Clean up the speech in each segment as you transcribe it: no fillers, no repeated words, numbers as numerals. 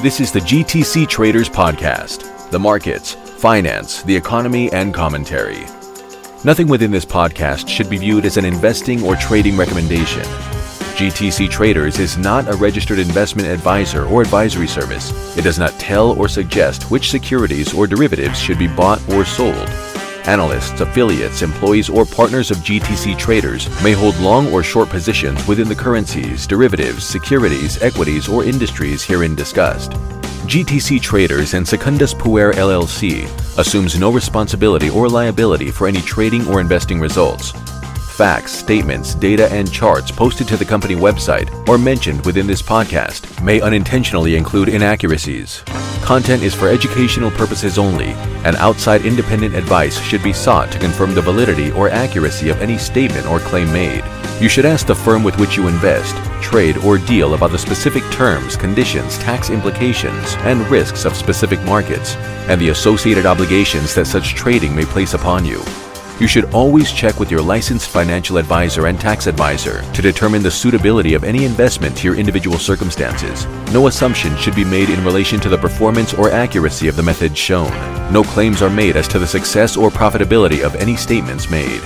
This is the GTC Traders Podcast, the markets, finance, the economy, and commentary. Nothing within this podcast should be viewed as an investing or trading recommendation. GTC Traders is not a registered investment advisor or advisory service. It does not tell or suggest which securities or derivatives should be bought or sold. Analysts, affiliates, employees, or partners of GTC Traders may hold long or short positions within the currencies, derivatives, securities, equities, or industries herein discussed. GTC Traders and Secundus Puer LLC assumes no responsibility or liability for any trading or investing results. Facts, statements, data, and charts posted to the company website or mentioned within this podcast may unintentionally include inaccuracies. Content is for educational purposes only, and outside independent advice should be sought to confirm the validity or accuracy of any statement or claim made. You should ask the firm with which you invest, trade, or deal about the specific terms, conditions, tax implications, and risks of specific markets, and the associated obligations that such trading may place upon you. You should always check with your licensed financial advisor and tax advisor to determine the suitability of any investment to your individual circumstances. No assumption should be made in relation to the performance or accuracy of the methods shown. No claims are made as to the success or profitability of any statements made.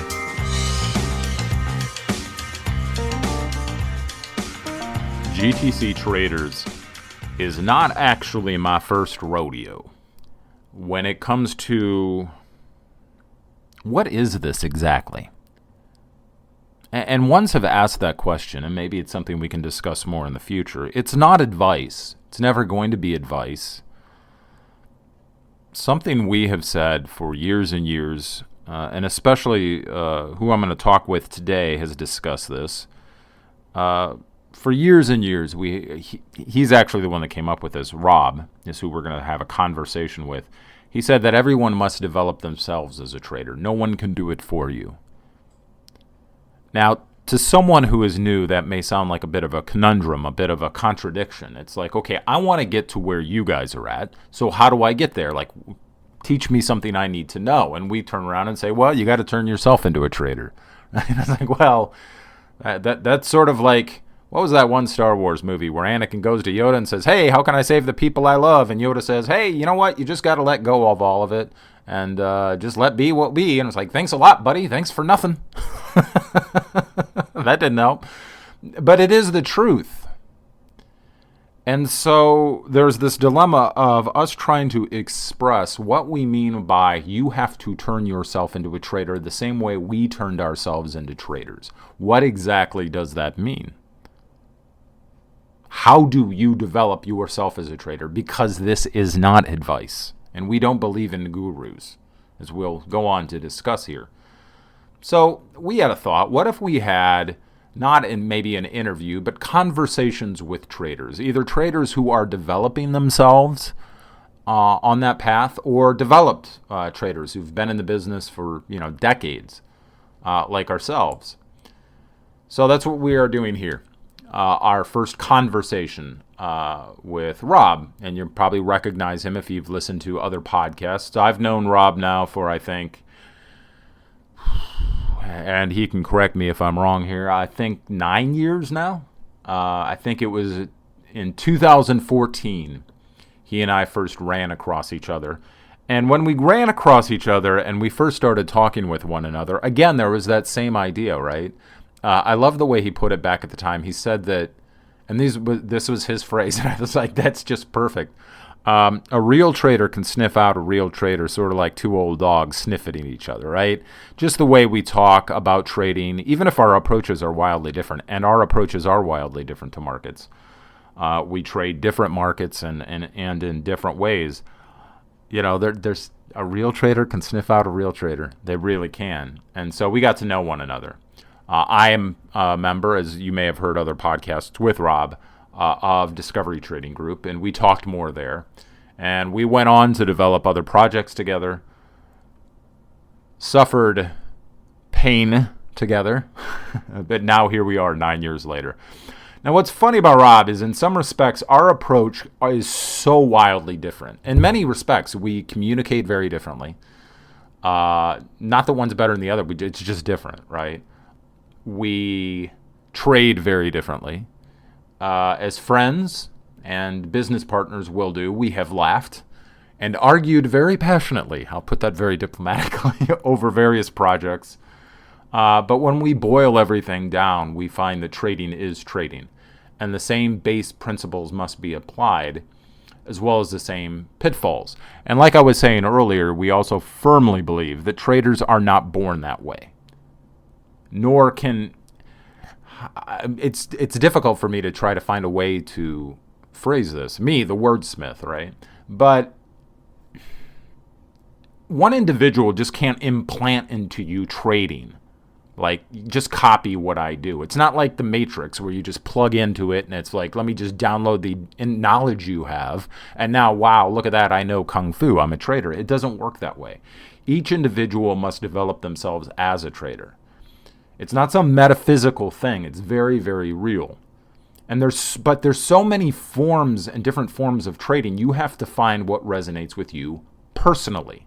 GTC Traders is not actually my first rodeo. When it comes to what is this exactly? And ones have asked that question, and maybe it's something we can discuss more in the future. It's not advice. It's never going to be advice. Something we have said for years and years, and especially who I'm going to talk with today has discussed this. For years and years, he's actually the one that came up with this. Rob is who we're going to have a conversation with. He said that everyone must develop themselves as a trader. No one can do it for you. Now, to someone who is new, that may sound like a bit of a conundrum, a bit of a contradiction. It's like, okay, I want to get to where you guys are at, so how do I get there? Like, teach me something I need to know. And we turn around and say, well, you got to turn yourself into a trader. And it's like, well, that's sort of like, what was that one Star Wars movie where Anakin goes to Yoda and says, hey, how can I save the people I love? And Yoda says, hey, you know what? You just got to let go of all of it and just let be what be. And it's like, thanks a lot, buddy. Thanks for nothing. That didn't help. But it is the truth. And so there's this dilemma of us trying to express what we mean by you have to turn yourself into a trader the same way we turned ourselves into traders. What exactly does that mean? How do you develop yourself as a trader? Because this is not advice, and we don't believe in gurus, as we'll go on to discuss here. So we had a thought, what if we had, not in maybe an interview, but conversations with traders, either traders who are developing themselves on that path, or developed traders who've been in the business for decades, like ourselves. So that's what we are doing here. Our first conversation with Rob, and you'll probably recognize him if you've listened to other podcasts. I've known Rob now for, I think, and he can correct me if I'm wrong here, I think 9 years now. I think it was in 2014 he and I first ran across each other. And when we ran across each other and we first started talking with one another, again, there was that same idea, right? I love the way he put it back at the time. He said that, and this was his phrase, and I was like, that's just perfect. A real trader can sniff out a real trader, sort of like two old dogs sniffing at each other, right? Just the way we talk about trading, even if our approaches are wildly different, and our approaches are wildly different to markets. We trade different markets and in different ways. There's a real trader can sniff out a real trader. They really can. And so we got to know one another. I am a member, as you may have heard other podcasts with Rob, of Discovery Trading Group, and we talked more there. And we went on to develop other projects together, suffered pain together, but now here we are 9 years later. Now what's funny about Rob is in some respects our approach is so wildly different. In many respects we communicate very differently. Not that one's better than the other, it's just different, right? We trade very differently. As friends and business partners will do. We have laughed and argued very passionately, I'll put that very diplomatically, over various projects. But when we boil everything down, we find that trading is trading. And the same base principles must be applied, as well as the same pitfalls. And like I was saying earlier, we also firmly believe that traders are not born that way. Nor can... It's difficult for me to try to find a way to phrase this. Me, the wordsmith, right? But one individual just can't implant into you trading. Like, just copy what I do. It's not like the Matrix where you just plug into it and it's like, let me just download the knowledge you have. And now, wow, look at that. I know Kung Fu. I'm a trader. It doesn't work that way. Each individual must develop themselves as a trader. It's not some metaphysical thing. It's very, very real. And there's so many forms and different forms of trading. You have to find what resonates with you personally.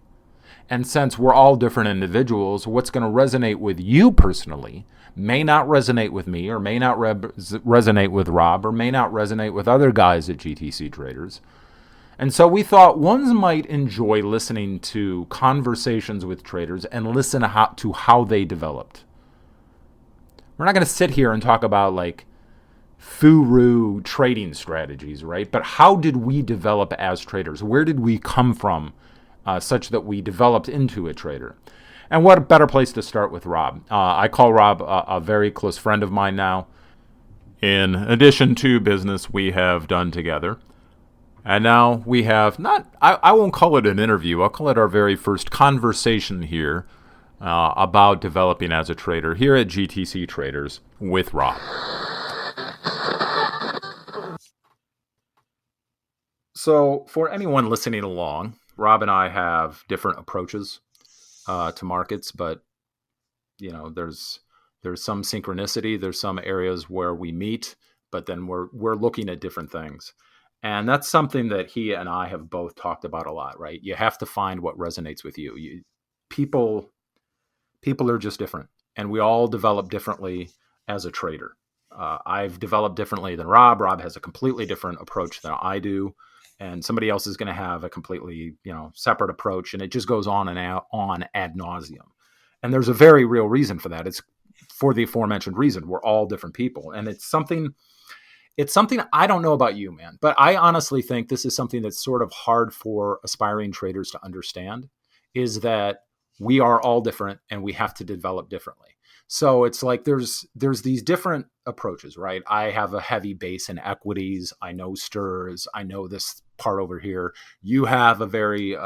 And since we're all different individuals, what's going to resonate with you personally may not resonate with me, or may not resonate with Rob, or may not resonate with other guys at GTC Traders. And so we thought ones might enjoy listening to conversations with traders and listen to how they developed. We're not going to sit here and talk about like furu trading strategies, right? But how did we develop as traders? Where did we come from? Such that we developed into a trader. And what a better place to start with Rob. I call Rob a very close friend of mine now. In addition to business we have done together. And now we have I won't call it an interview. I'll call it our very first conversation here about developing as a trader here at GTC Traders with Rob. So for anyone listening along, Rob and I have different approaches to markets, but you know, there's some synchronicity. There's some areas where we meet, but then we're looking at different things, and that's something that he and I have both talked about a lot. Right? You have to find what resonates with you. People are just different, and we all develop differently as a trader. I've developed differently than Rob. Rob has a completely different approach than I do. And somebody else is going to have a completely, separate approach, and it just goes on and on ad nauseum. And there's a very real reason for that. It's for the aforementioned reason. We're all different people, and it's something I don't know about you, man, but I honestly think this is something that's sort of hard for aspiring traders to understand, is that we are all different and we have to develop differently. So it's like there's these different approaches, right? I have a heavy base in equities. I know stirs. I know this part over here. You have a very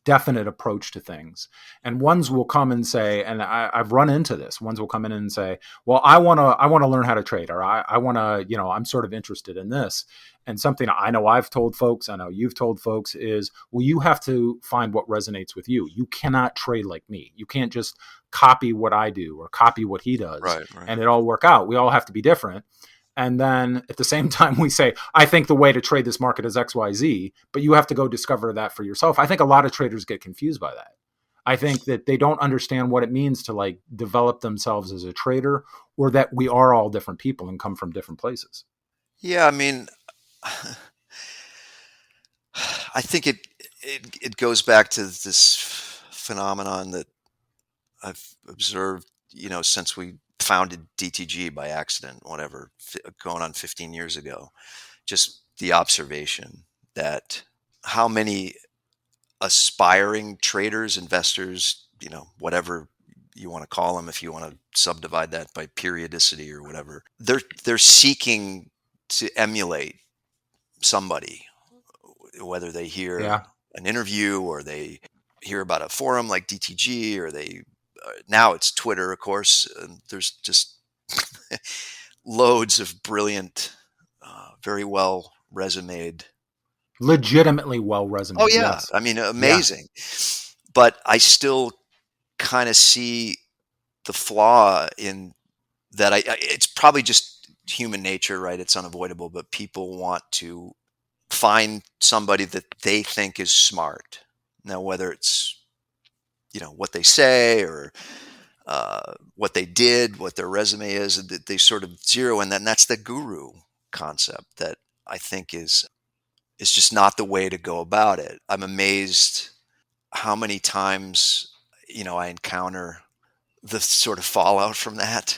definite approach to things. And ones will come and say, and I've run into this. Ones will come in and say, "Well, I want to learn how to trade, or I want to, I'm sort of interested in this." And something I know I've told folks, I know you've told folks is, well, you have to find what resonates with you. You cannot trade like me. You can't just copy what I do or copy what he does, right. And it all work out. We all have to be different. And then at the same time, we say, I think the way to trade this market is XYZ, but you have to go discover that for yourself. I think a lot of traders get confused by that. I think that they don't understand what it means to like develop themselves as a trader, or that we are all different people and come from different places. Yeah, I mean, I think it goes back to this phenomenon that I've observed, since we founded DTG by accident, whatever, going on 15 years ago. Just the observation that how many aspiring traders, investors, whatever you want to call them, if you want to subdivide that by periodicity or whatever, they're seeking to emulate somebody, whether they hear an interview or they hear about a forum like DTG, or they now it's Twitter, of course. And there's just loads of brilliant, very well resumed, legitimately well resumed. Oh yeah, yes. I mean, amazing. Yeah. But I still kind of see the flaw in that. It's probably just human nature, right? It's unavoidable, but people want to find somebody that they think is smart. Now, whether it's, what they say or what they did, what their resume is, they sort of zero in that. And that's the guru concept that I think is just not the way to go about it. I'm amazed how many times, I encounter the sort of fallout from that,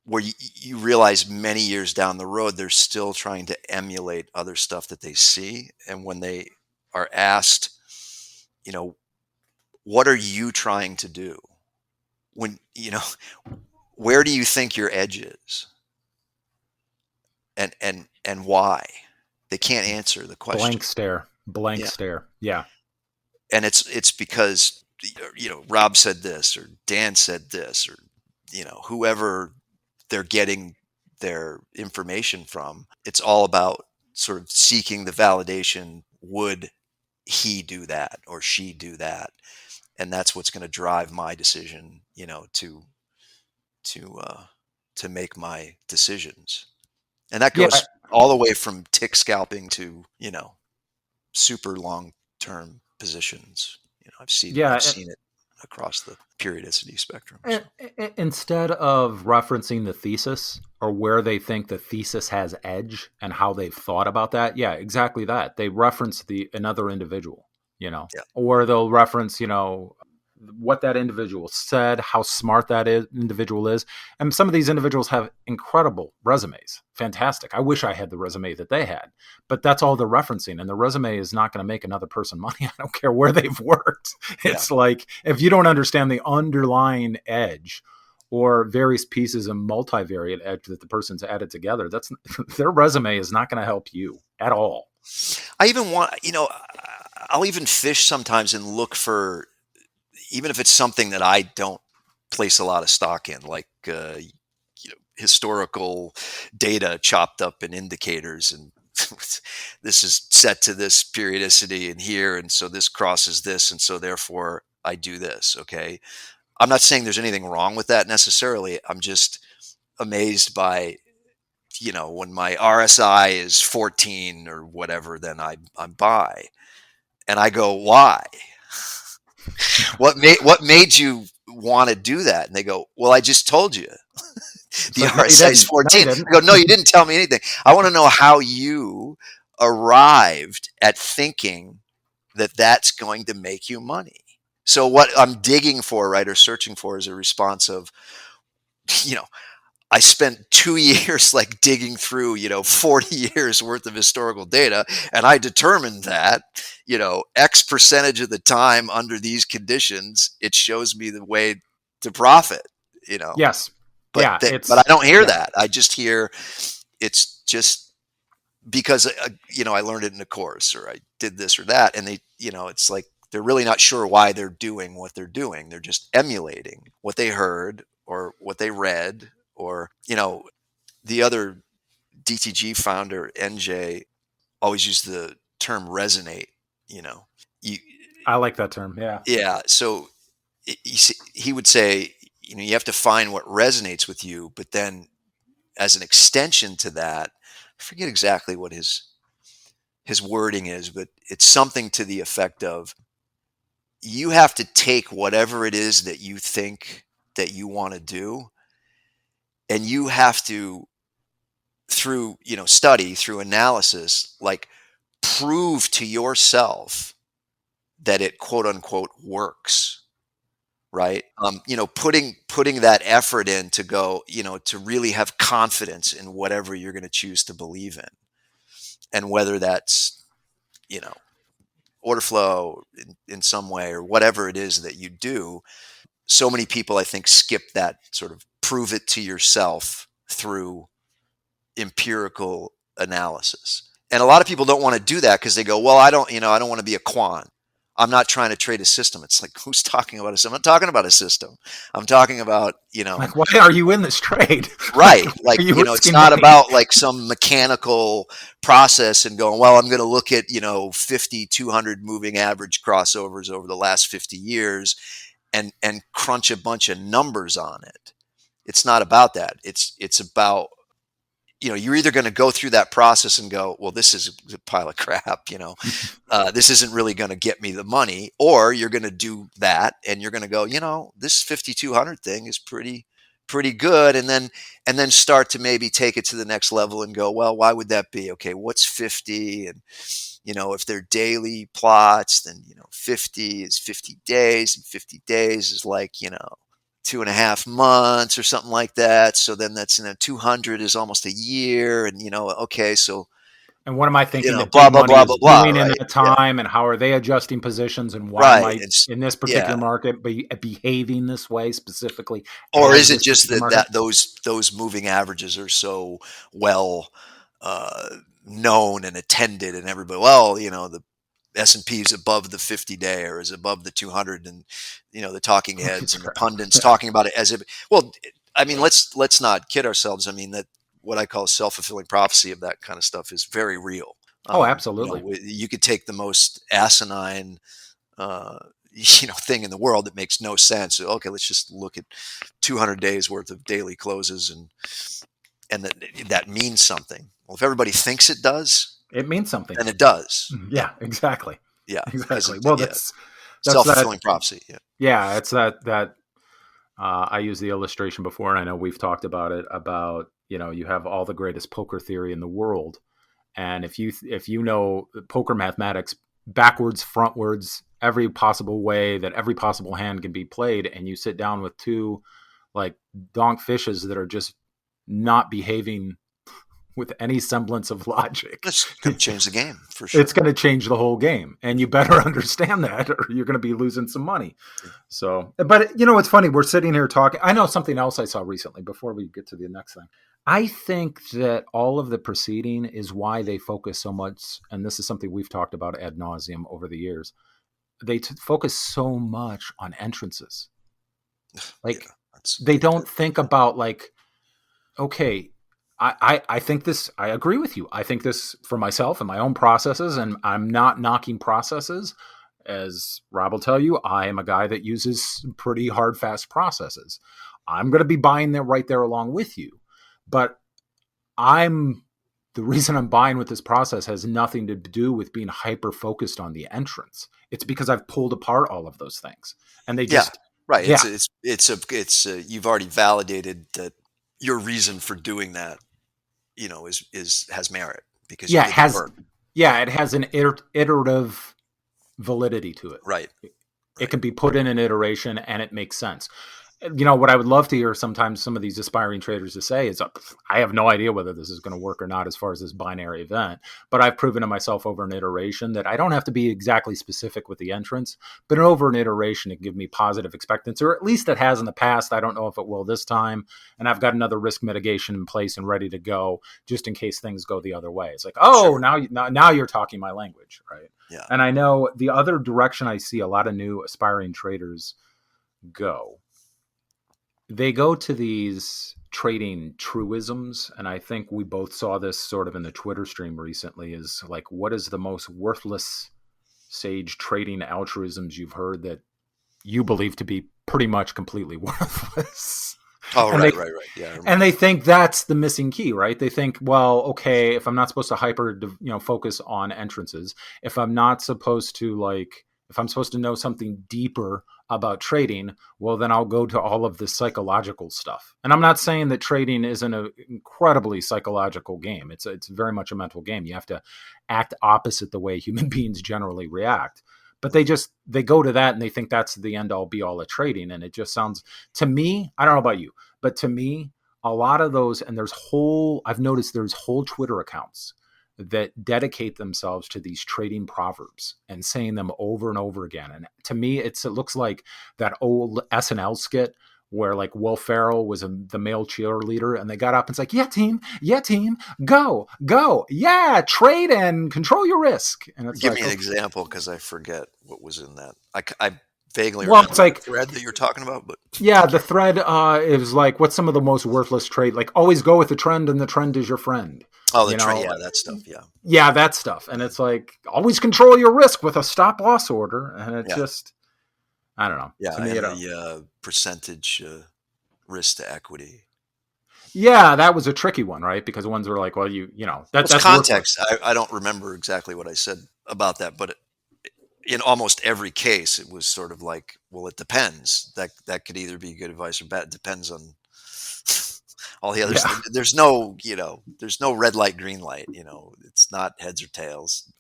where you realize many years down the road, they're still trying to emulate other stuff that they see. And when they are asked, what are you trying to do? When, where do you think your edge is? And why? They can't answer the question. Blank Yeah. stare. Yeah. And it's because, Rob said this, or Dan said this, or, whoever they're getting their information from. It's all about sort of seeking the validation. Would he do that or she do that? And that's what's going to drive my decision, to make my decisions. And that Yeah. goes all the way from tick scalping to, super long-term positions. I've seen it across the periodicity spectrum. So. Instead of referencing the thesis or where they think the thesis has edge and how they've thought about that, yeah, exactly that. They reference another individual, Yeah. or they'll reference, what that individual said, how smart individual is. And some of these individuals have incredible resumes. Fantastic. I wish I had the resume that they had, but that's all they're referencing. And the resume is not going to make another person money. I don't care where they've worked. It's like, if you don't understand the underlying edge or various pieces of multivariate edge that the person's added together, that's their resume is not going to help you at all. I even want, I'll even fish sometimes and look for, even if it's something that I don't place a lot of stock in, like historical data chopped up in indicators, and this is set to this periodicity in here, and so this crosses this, and so therefore I do this. Okay, I'm not saying there's anything wrong with that necessarily. I'm just amazed by, when my RSI is 14 or whatever, then I'm buy, and I go, why? What made you want to do that? And they go, well, I just told you. The RSI is 14. I go, no, you didn't tell me anything. I want to know how you arrived at thinking that that's going to make you money. So what I'm digging for, right, or searching for, is a response of, I spent 2 years like digging through, 40 years worth of historical data. And I determined that, X percentage of the time under these conditions, it shows me the way to profit, Yes. But, yeah, but I don't hear that. I just hear it's just because, I learned it in a course, or I did this or that. And they, it's like, they're really not sure why they're doing what they're doing. They're just emulating what they heard or what they read. Or, the other DTG founder, NJ, always used the term resonate, I like that term. Yeah. Yeah. So he would say, you have to find what resonates with you, but then as an extension to that, I forget exactly what his wording is, but it's something to the effect of, you have to take whatever it is that you think that you want to do, and you have to, through study, through analysis, like prove to yourself that it quote unquote works, right? Putting that effort in to go, to really have confidence in whatever you're going to choose to believe in, and whether that's order flow in some way, or whatever it is that you do. So many people, I think, skip that sort of prove it to yourself through empirical analysis. And a lot of people don't want to do that because they go, well, I don't want to be a quant. I'm not trying to trade a system. It's like, who's talking about a system? I'm not talking about a system. I'm talking about, like, why are you in this trade? Right. Like, it's not about like some mechanical process and going, well, I'm going to look at, 50, 200 moving average crossovers over the last 50 years and crunch a bunch of numbers on it. It's not about that. It's about, you're either going to go through that process and go, well, this is a pile of crap, this isn't really going to get me the money, or you're going to do that and you're going to go, this 5,200 thing is pretty pretty good, and then start to maybe take it to the next level and go, well, why would that be? Okay, what's 50? And if they're daily plots, then 50 is 50 days, and 50 days is like 2.5 months or something like that. So then that's 200 is almost a year, and okay, so And what am I thinking that blah big blah money blah is blah blah, doing in right? that Yeah, time, and how are they adjusting positions, and why am right. I It's in this particular yeah. market behaving this way specifically Or as is it this just particular that market? those moving averages are so well uh, known and attended, and everybody, well, the S&P is above the 50-day or is above the 200, and the talking heads That's and the correct. pundits Yeah. talking about it as if, well, I mean, let's not kid ourselves. I mean, that what I call self-fulfilling prophecy of that kind of stuff is very real. Oh, absolutely. You could take the most asinine uh, thing in the world that makes no sense. Okay, let's just look at 200 days worth of daily closes, and that means something. Well, if everybody thinks it does, It means something. then it does. Yeah, exactly. Yeah, because Exactly. Well, yeah, that's that. self-fulfilling prophecy. Yeah. Yeah, it's that I used the illustration before, and I know we've talked about it. About you have all the greatest poker theory in the world, and if you know poker mathematics backwards, frontwards, every possible way that every possible hand can be played, and you sit down with two like donk fishes that are just not behaving with any semblance of logic, It's going to change the game for it's sure. going to change the whole game, and you better understand that, or you're going to be losing some money. So, but it's funny. We're sitting here talking. I know something else I saw recently before we get to the next thing. I think that all of the preceding is why they focus so much, and this is something we've talked about ad nauseum over the years. They focus so much on entrances. Yeah, Like that's they don't think about like, okay, I think this, I agree with you. I think this for myself and my own processes, and I'm not knocking processes. As Rob will tell you, I am a guy that uses pretty hard, fast processes. I'm going to be buying them right there along with you. But the reason I'm buying with this process has nothing to do with being hyper focused on the entrance. It's because I've pulled apart all of those things, and they yeah, just, right. yeah, It's you've already validated that your reason for doing that, is has merit because you yeah, it did the has, work. yeah, it has an iterative validity to it. Right. It Right. can be put in an iteration and it makes sense. What I would love to hear sometimes some of these aspiring traders to say is, I have no idea whether this is going to work or not as far as this binary event, but I've proven to myself over an iteration that I don't have to be exactly specific with the entrance, but over an iteration, it can give me positive expectancy, or at least it has in the past. I don't know if it will this time. And I've got another risk mitigation in place and ready to go just in case things go the other way. It's like, oh, Sure. now you're talking my language, right? Yeah. And I know the other direction I see a lot of new aspiring traders go, they go to these trading truisms, and I think we both saw this sort of in the Twitter stream recently, is like, what is the most worthless sage trading altruisms you've heard that you believe to be pretty much completely worthless? Oh, and they right. Yeah. I and remember. they think that's the missing key, right? They think, well, okay, if I'm not supposed to focus on entrances, if I'm not supposed to if I'm supposed to know something deeper about trading, well, then I'll go to all of this psychological stuff. And I'm not saying that trading isn't an incredibly psychological game. It's very much a mental game. You have to act opposite the way human beings generally react. But they go to that and they think that's the end all be all of trading. And it just sounds, to me, I don't know about you, but to me, a lot of those, and I've noticed there's whole Twitter accounts that dedicate themselves to these trading proverbs and saying them over and over again. And to me, it looks like that old SNL skit where like Will Ferrell was the male cheerleader, and they got up and it's like, yeah, team, go, yeah, trade and control your risk. And it's Give me like, an okay, example because I forget what was in that. I vaguely well, remember it's the like, thread that you're talking about, but yeah, the thread is like, what's some of the most worthless trade? Like, always go with the trend, and the trend is your friend. oh, the You trade, know, yeah, that stuff, yeah, yeah, that stuff. And yeah, it's like, always control your risk with a stop loss order. And it yeah, just, I don't know. To yeah, me, and the percentage risk to equity. yeah, that was a tricky one, right? Because the ones were like, well, Well, it's that's worthless. context. I don't remember exactly what I said about that, but in almost every case, it was sort of like, well, it depends. That could either be good advice or bad. It depends on. All the others, Yeah. there's no, there's no red light, green light. It's not heads or tails.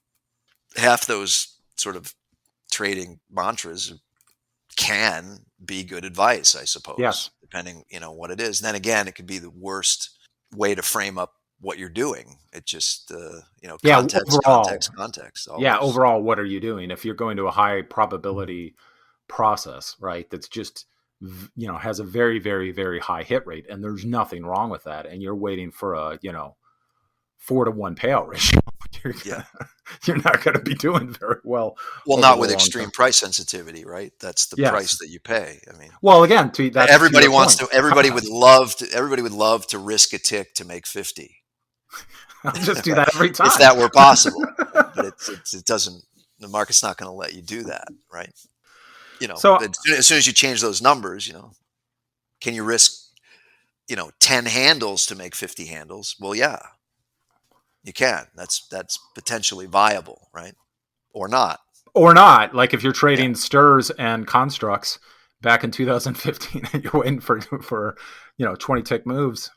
Half those sort of trading mantras can be good advice, I Yes. suppose, depending, what it is. And then again, it could be the worst way to frame up what you're doing. It just, Yeah. context, Overall. context, context, Yeah. always. Overall, what are you doing? If you're going to a high probability process, right? That's just, has a very, very, very high hit rate, and there's nothing wrong with that. And you're waiting for a, 4-to-1 payout ratio. Yeah. You're not going to be doing very well Well, over not the with long extreme term. price sensitivity, right? That's the price Yes. that you pay. I mean, Well, again, that's to everybody your wants point. to, everybody would love to risk a tick to make 50. I'll just do Right? that every If time. that were possible, right? But it doesn't, the market's not going to let you do that, right? So, As soon as you change those numbers, can you risk, 10 handles to make 50 handles? Well, yeah, you can. That's potentially viable, right? Or not. or not, like if you're Yeah. trading stirs and constructs back in 2015 and you're waiting for 20 tick moves,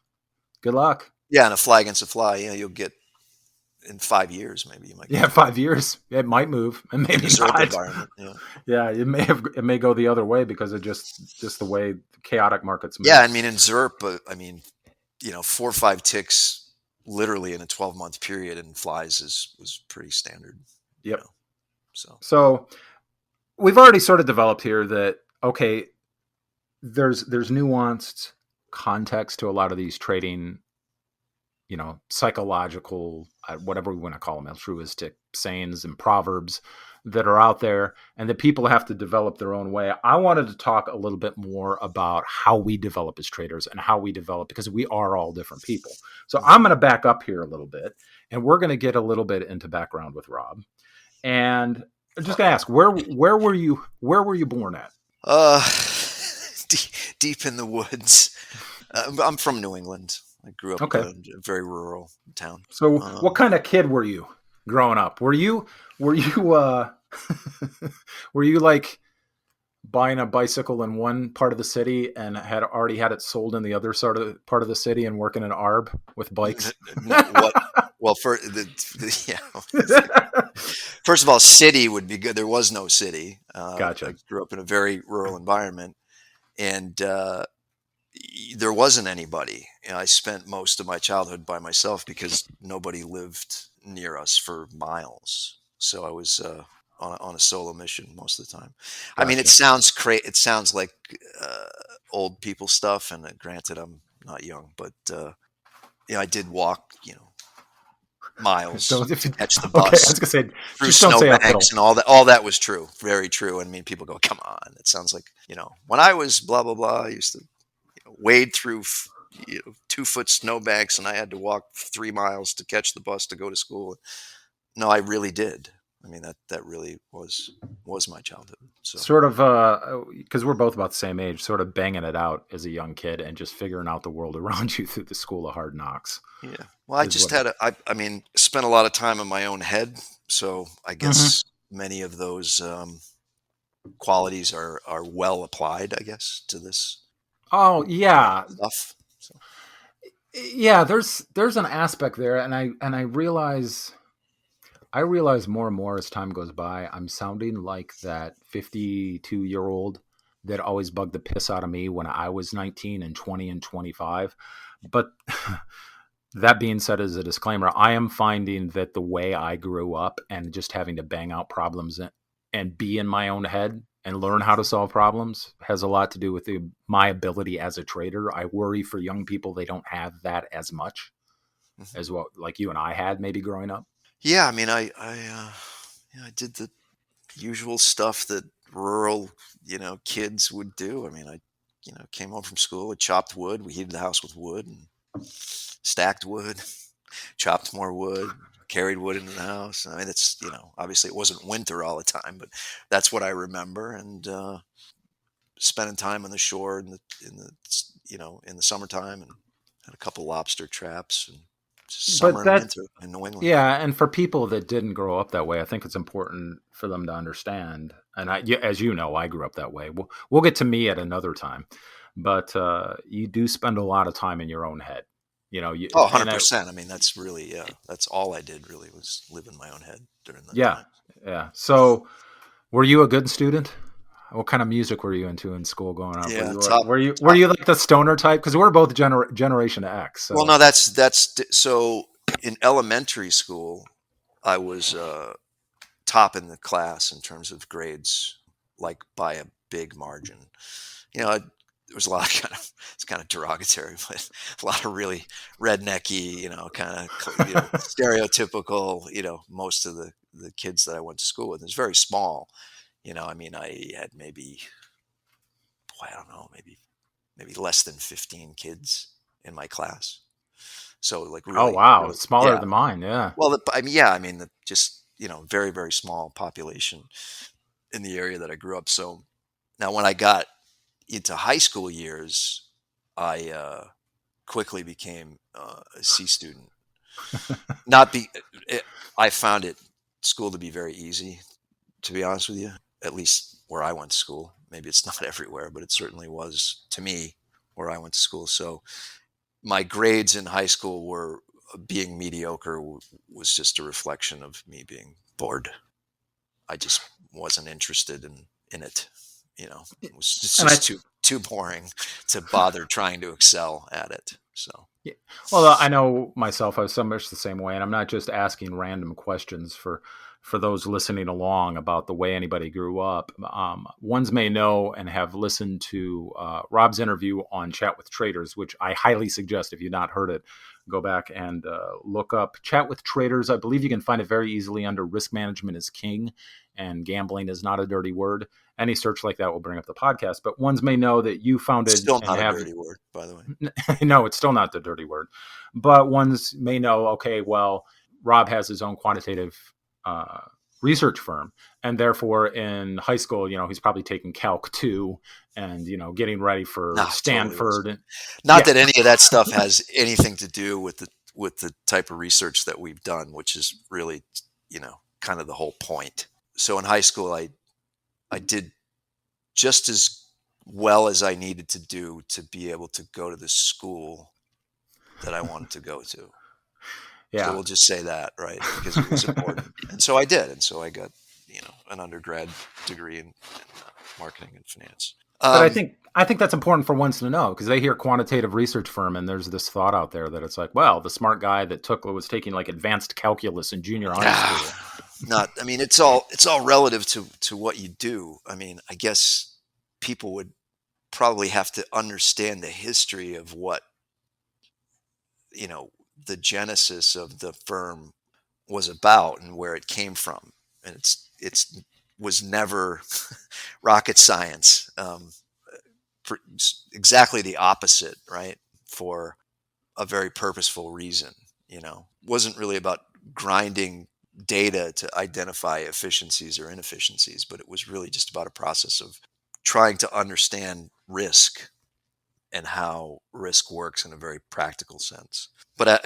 good luck. Yeah. And a fly against a fly, you'll get in 5 years, maybe you might Yeah, get 5 years, it might move and in maybe a ZERP not. environment. Yeah. Yeah, it may go the other way because of just the way chaotic markets move. Yeah. I mean, in ZERP, 4 or 5 ticks literally in a 12-month period in flies was pretty standard. Yep. So So we've already sort of developed here that, okay, there's nuanced context to a lot of these trading, psychological, whatever we want to call them, altruistic sayings and proverbs that are out there, and that people have to develop their own way. I wanted to talk a little bit more about how we develop as traders and how we develop, because we are all different people. So I'm going to back up here a little bit, and we're going to get a little bit into background with Rob. And I'm just going to ask, where were you born at? deep in the woods. I'm from New England. I grew up Okay. in a very rural town. So what kind of kid were you growing up? Were you were you like buying a bicycle in one part of the city and had already had it sold in the other part of the city and working in ARB with bikes? Well, first of all, city would be good. There was no city. Gotcha. I grew up in a very rural environment, and there wasn't anybody. I spent most of my childhood by myself because nobody lived near us for miles. So I was on a solo mission most of the time. I mean, it Gotcha. sounds it sounds like old people stuff, and granted, I'm not young, but I did walk, miles Don't, if to you, catch the okay, I bus was gonna say, through just don't say snowbanks uphill. and all that. All that was true, very true. I mean, people go, "Come on!" It sounds like when I was blah blah blah. I used to wade through 2-foot snowbanks, and I had to walk 3 miles to catch the bus to go to school. No, I really did. I mean, that really was my childhood. So Sort of, because we're both about the same age, sort of banging it out as a young kid and just figuring out the world around you through the school of hard knocks. yeah. Well, I just had I mean, spent a lot of time in my own head, so I guess many of those qualities are well applied, I guess, to this Oh yeah, stuff. So. yeah. There's an aspect there, and I realize more and more as time goes by, I'm sounding like that 52-year-old that always bugged the piss out of me when I was 19 and 20 and 25. But that being said, as a disclaimer, I am finding that the way I grew up and just having to bang out problems and be in my own head and learn how to solve problems has a lot to do with my ability as a trader. I worry for young people, they don't have that as much as what like you and I had maybe growing up. Yeah, I mean, I did the usual stuff that rural, kids would do. I mean, I, came home from school, I chopped wood. We heated the house with wood and stacked wood, chopped more wood, carried wood into the house. I mean, it's, obviously it wasn't winter all the time, but that's what I remember. And spending time on the shore in the summertime, and had a couple lobster traps, and just summer But and that, winter in New England. yeah, and for people that didn't grow up that way, I think it's important for them to understand. And as you know, I grew up that way. We'll get to me at another time. but you do spend a lot of time in your own head. Oh, And 100%. I mean, that's really, that's all I did really was live in my own head during that yeah, time. yeah. So, were you a good student? What kind of music were you into in school growing up? Were Yeah, you top, were you were top. you like the stoner type? Because we're both Generation X. Well, So no, so in elementary school, I was top in the class in terms of grades, like by a big margin. There was a lot of it's kind of derogatory, but a lot of really rednecky, kind of, stereotypical, most of the kids that I went to school with. It was very small. I mean, I had maybe, boy, I don't know, maybe less than 15 kids in my class. So like oh really, wow, really, smaller yeah. than mine. Yeah. Well, I mean, yeah, I mean, just, very, very small population in the area that I grew up. So now when I got into high school years, I quickly became a C student. Not be, it, I found school to be very easy, to be honest with you, at least where I went to school. Maybe it's not everywhere, but it certainly was to me where I went to school. So my grades in high school were being mediocre was just a reflection of me being bored. I just wasn't interested in it. It was And I just too boring to bother trying to excel at it. So Yeah. Well, I know myself. I was so much the same way, and I'm not just asking random questions for those listening along about the way anybody grew up. Ones may know and have listened to Rob's interview on Chat with Traders, which I highly suggest. If you've not heard it, go back and look up Chat with Traders. I believe you can find it very easily under Risk Management is King and Gambling is Not a Dirty Word. Any search like that will bring up the podcast. But ones may know that you founded still and not a have dirty word, by the way. no, it's still not the dirty word. But ones may know, okay, well, Rob has his own quantitative uh, research firm. And therefore, in high school, he's probably taking Calc 2 and, getting ready No, for totally was. Stanford. Not Yeah. that any of that stuff has anything to do with the type of research that we've done, which is really, kind of the whole point. So in high school, I did just as well as I needed to do to be able to go to the school that I wanted to go to. So Yeah. we'll just say that, right? Because it was important. And so I did. And so I got, an undergrad degree in marketing and finance. But I think that's important for ones to know because they hear quantitative research firm and there's this thought out there that it's like, well, the smart guy that was taking like advanced calculus in junior high school. I mean, it's all relative to what you do. I mean, I guess people would probably have to understand the history of what, the genesis of the firm was about and where it came from. And it's was never rocket science. Exactly the opposite, right? For a very purposeful reason. Wasn't really about grinding data to identify efficiencies or inefficiencies, but it was really just about a process of trying to understand risk and how risk works in a very practical sense. But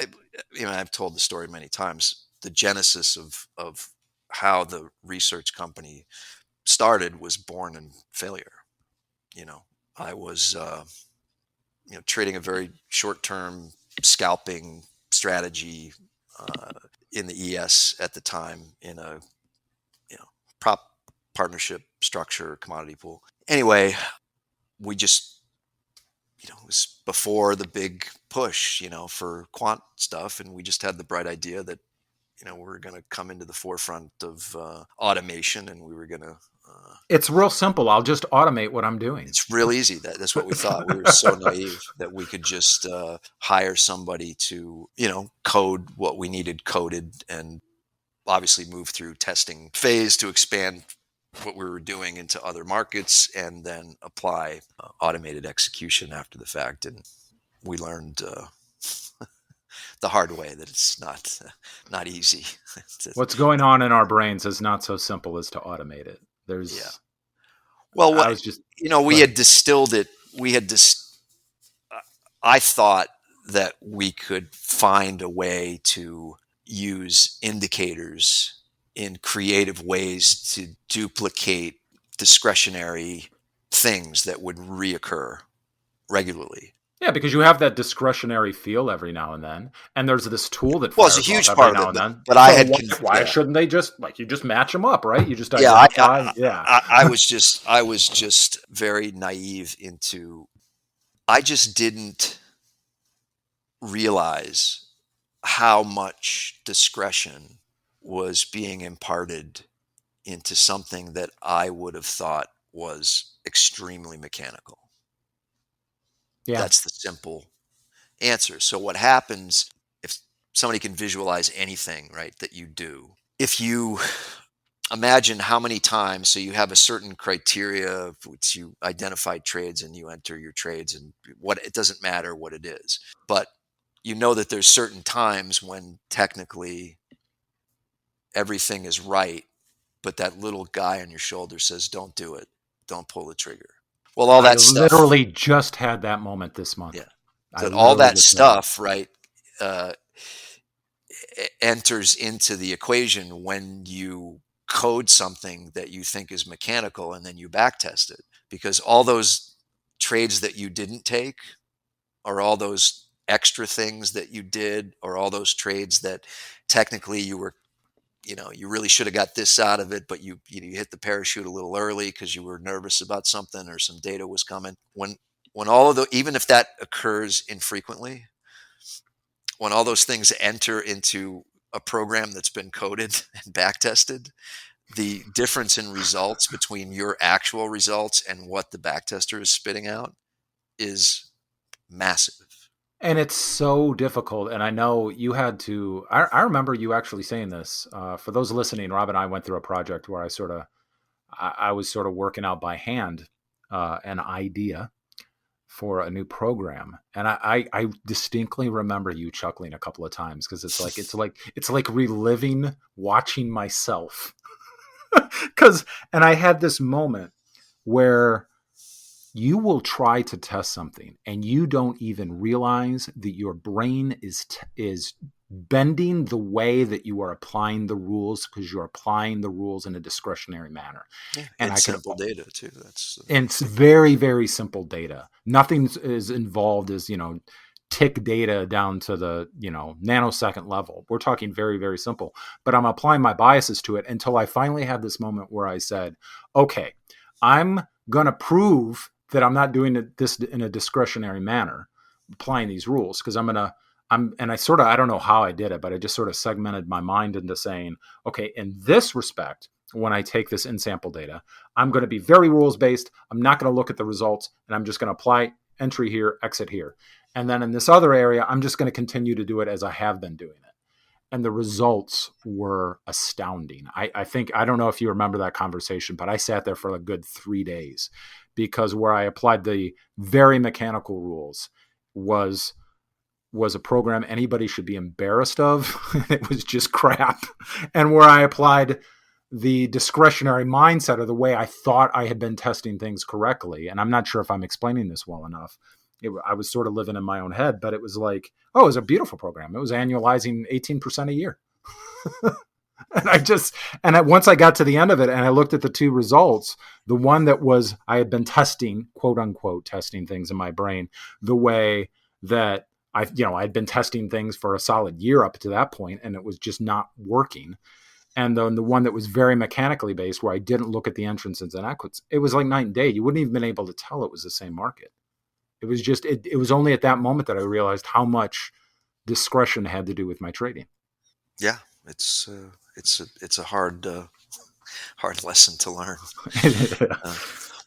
I've told the story many times. The genesis of how the research company started was born in failure. I was trading a very short-term scalping strategy in the ES at the time in a prop partnership structure commodity pool. Anyway, we just it was before the big push for quant stuff, and we just had the bright idea that we were going to come into the forefront of automation, and we were going to It's real simple. I'll just automate what I'm doing. it's real easy. That's what we thought. We were so naive that we could just hire somebody to, code what we needed coded and obviously move through testing phase to expand what we were doing into other markets and then apply automated execution after the fact. And we learned the hard way that it's not easy. What's going on in our brains is not so simple as to automate it. Yeah. There's, Well, I was just, we had distilled it. I thought that we could find a way to use indicators in creative ways to duplicate discretionary things that would reoccur, regularly. Yeah, because you have that discretionary feel every now and then, and there's this tool that Well, it's a fires off huge every part of now it, and then. but I So had, why shouldn't they just you just match them up, right? You just yeah, identify. Yeah. I was just very naive into. I just didn't realize how much discretion was being imparted into something that I would have thought was extremely mechanical. Yeah. That's the simple answer. So what happens if somebody can visualize anything, right, that you do? If you imagine how many times, so you have a certain criteria of which you identify trades and you enter your trades, and what, it doesn't matter what it is, but you know that there's certain times when technically everything is right, but that little guy on your shoulder says, don't do it, don't pull the trigger. Well, all I that stuff, literally just had that moment this month. yeah, I that all literally that just had it. stuff, right, uh, enters into the equation when you code something that you think is mechanical and then you backtest it, because all those trades that you didn't take, or all those extra things that you did, or all those trades that technically you were, you really should have got this out of it, but you hit the parachute a little early because you were nervous about something or some data was coming. When all of the, even if that occurs infrequently, when all those things enter into a program that's been coded and backtested, the difference in results between your actual results and what the backtester is spitting out is massive. And it's so difficult. And I know you had to. I remember you actually saying this. For those listening, Rob and I went through a project where I was sort of working out by hand an idea for a new program, and I distinctly remember you chuckling a couple of times because it's like reliving watching myself. Because and I had this moment where you will try to test something and you don't even realize that your brain is bending the way that you are applying the rules because you're applying the rules in a discretionary manner. Yeah, And and I could simple data too. That's and it's very, very simple data. Nothing is involved as, tick data down to the, nanosecond level. We're talking very, very simple, but I'm applying my biases to it until I finally had this moment where I said, okay, I'm going to prove that I'm not doing this in a discretionary manner, applying these rules. Cause and I don't know how I did it, but I just sort of segmented my mind into saying, okay, in this respect, when I take this in sample data, I'm going to be very rules based. I'm not going to look at the results, and I'm just going to apply entry here, exit here. And then in this other area, I'm just going to continue to do it as I have been doing it. And the results were astounding. I think, I don't know if you remember that conversation, but I sat there for a good 3 days because where I applied the very mechanical rules was a program anybody should be embarrassed of. It was just crap. And where I applied the discretionary mindset, or the way I thought I had been testing things correctly, and I'm not sure if I'm explaining this well enough. I was sort of living in my own head, but it was like, oh, it was a beautiful program. It was annualizing 18% a year. Once I got to the end of it and I looked at the two results, the one that was, I had been testing, quote unquote, testing things in my brain the way that I'd been testing things for a solid year up to that point, and it was just not working. And then the one that was very mechanically based, where I didn't look at the entrances and exits, it was like night and day. You wouldn't even been able to tell it was the same market. It was just, it was only at that moment that I realized how much discretion had to do with my trading. Yeah, it's a hard hard lesson to learn. Uh,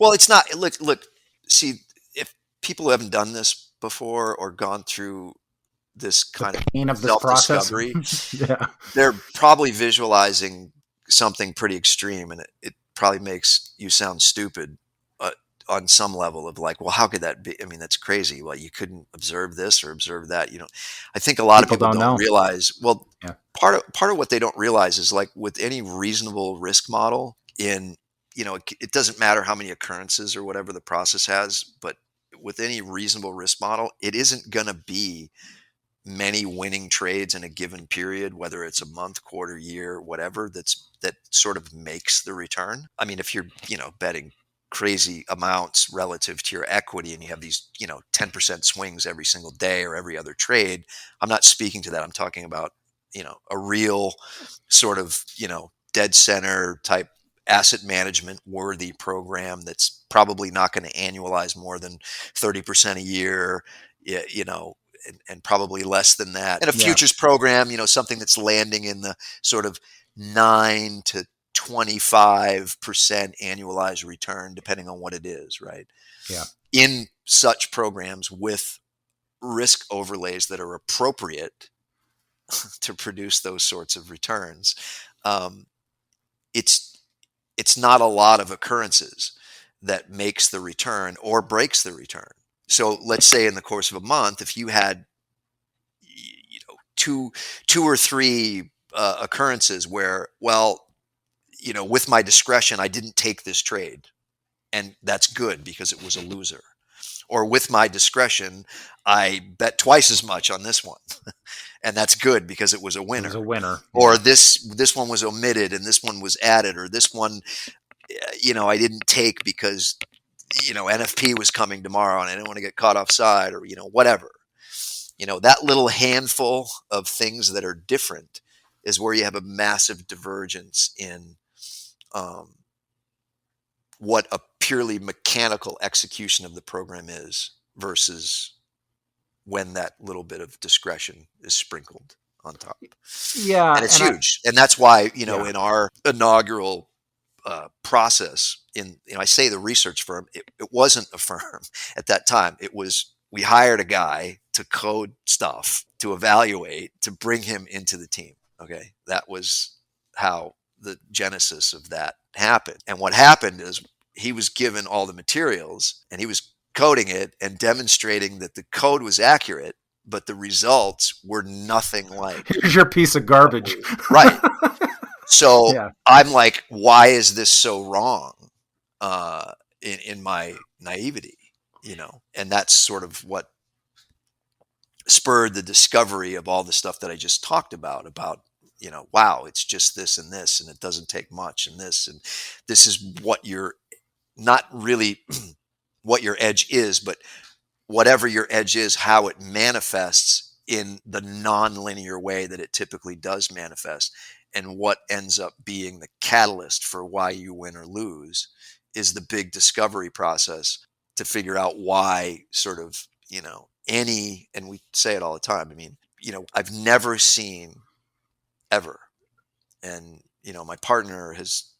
well, it's not. Look. See, if people who haven't done this before or gone through this The kind of pain of this process. self-discovery, Yeah. they're probably visualizing something pretty extreme, and it probably makes you sound stupid on some level of like, well, how could that be? I mean, that's crazy. Well, you couldn't observe this or observe that. I think a lot of People people don't don't know. realize. Well, Yeah. part of what they don't realize is, like, with any reasonable risk model, it doesn't matter how many occurrences or whatever the process has, but with any reasonable risk model, it isn't going to be many winning trades in a given period, whether it's a month, quarter, year, whatever, that sort of makes the return. I mean, if you're, betting crazy amounts relative to your equity and you have these, 10% swings every single day or every other trade. I'm not speaking to that. I'm talking about, a real sort of, dead center type asset management worthy program that's probably not going to annualize more than 30% a year, and probably less than that. And a Yeah. futures program, something that's landing in the sort of 9 to 25% annualized return, depending on what it is, right? Yeah. In such programs with risk overlays that are appropriate to produce those sorts of returns, it's not a lot of occurrences that makes the return or breaks the return. So let's say in the course of a month, if you had two or three occurrences where, well, with my discretion, I didn't take this trade, and that's good because it was a loser. Or with my discretion, I bet twice as much on this one, and that's good because it was a winner. It was a winner. Or Yeah. this one was omitted and this one was added, or this one, I didn't take because, NFP was coming tomorrow and I didn't want to get caught offside, or, whatever. That little handful of things that are different is where you have a massive divergence in what a purely mechanical execution of the program is versus when that little bit of discretion is sprinkled on top. Yeah. And it's huge. And that's why, Yeah. in our inaugural process, I say the research firm, it wasn't a firm at that time. It was, we hired a guy to code stuff, to evaluate, to bring him into the team. Okay. That was how the genesis of that happened. And what happened is he was given all the materials and he was coding it and demonstrating that the code was accurate, but the results were nothing like. Here's your piece of garbage. Right. So Yeah. I'm like, why is this so wrong? In my naivety, and that's sort of what spurred the discovery of all the stuff that I just talked about, wow, it's just this and this, and it doesn't take much, and this is what you're not really what your edge is, but whatever your edge is, how it manifests in the non-linear way that it typically does manifest, and what ends up being the catalyst for why you win or lose is the big discovery process to figure out why sort of, and we say it all the time. I mean, I've never seen ever. And, my partner has,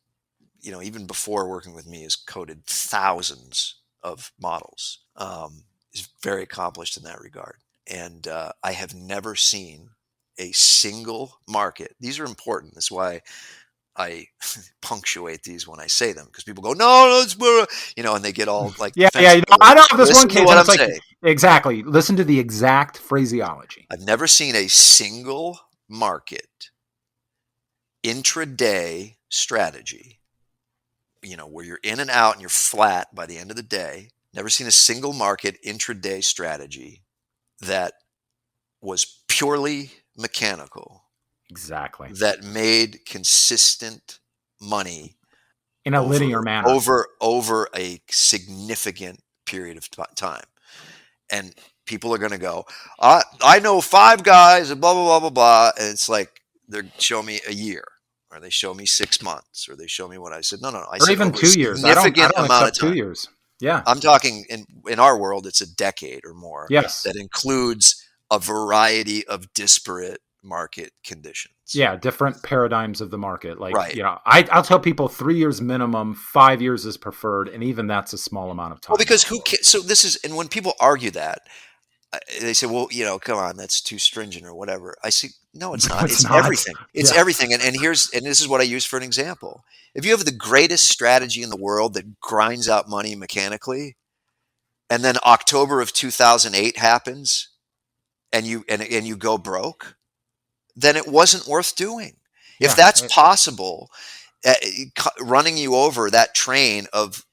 even before working with me, has coded thousands of models. Is very accomplished in that regard. And I have never seen a single market. These are important. That's why I punctuate these when I say them, because people go, no, it's, and they get all like, Yeah. defensive. I know this Listen one case. to what And I'm it's like, saying. exactly. Listen to the exact phraseology. I've never seen a single market intraday strategy, where you're in and out and you're flat by the end of the day. Never seen a single market intraday strategy that was purely mechanical, Exactly. that made consistent money In a linear manner. over a significant period of time. And people are going to go, I know 5 guys and blah, blah, blah, blah, blah. And it's like, they show me a year, or they show me 6 months, or they show me what I said. No. I Or said even over 2 a years. I don't significant amount of accept time. 2 years. Yeah. I'm talking in our world, it's a decade or more. Yes. That includes a variety of disparate market conditions. Yeah, different paradigms of the market. Like, Right. I'll tell people 3 years minimum, 5 years is preferred, and even that's a small amount of time. Well, because so this is, and when people argue that, they say, well, come on, that's too stringent or whatever. I say, no, it's not. It's not. Everything. It's everything. And this is what I use for an example. If you have the greatest strategy in the world that grinds out money mechanically, and then October of 2008 happens, and you go broke, then it wasn't worth doing. If that's possible, running you over that train of,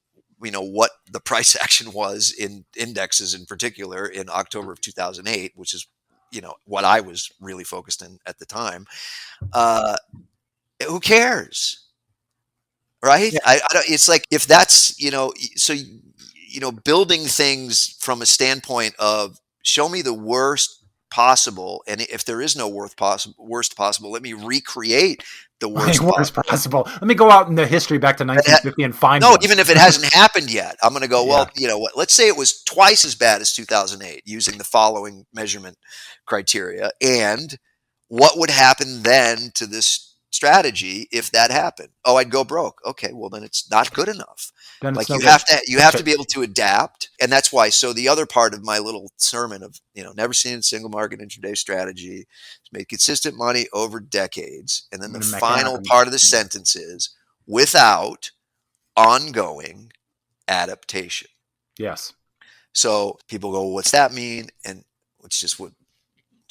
what the price action was in indexes in particular in October of 2008, which is, what I was really focused in at the time. Who cares? right? Yeah. I don't, it's like, if that's, so, building things from a standpoint of, show me the worst possible, and if there is no worst possible, let me recreate the worst Worst possible. possible. Let me go out in the history back to 1950 and find No, one. even if it hasn't happened yet, I'm going to go, Yeah. well, you know what? Let's say it was twice as bad as 2008 using the following measurement criteria. And what would happen then to this strategy if that happened? Oh, I'd go broke. Okay, well, then it's not good enough. Then it's Like, no you good. have to be able to adapt. And that's why. So the other part of my little sermon of, never seen a single market intraday strategy, made consistent money over decades. And then the final Mechanical. part of the sentence is, without ongoing adaptation. Yes. So people go, well, what's that mean? And it's just what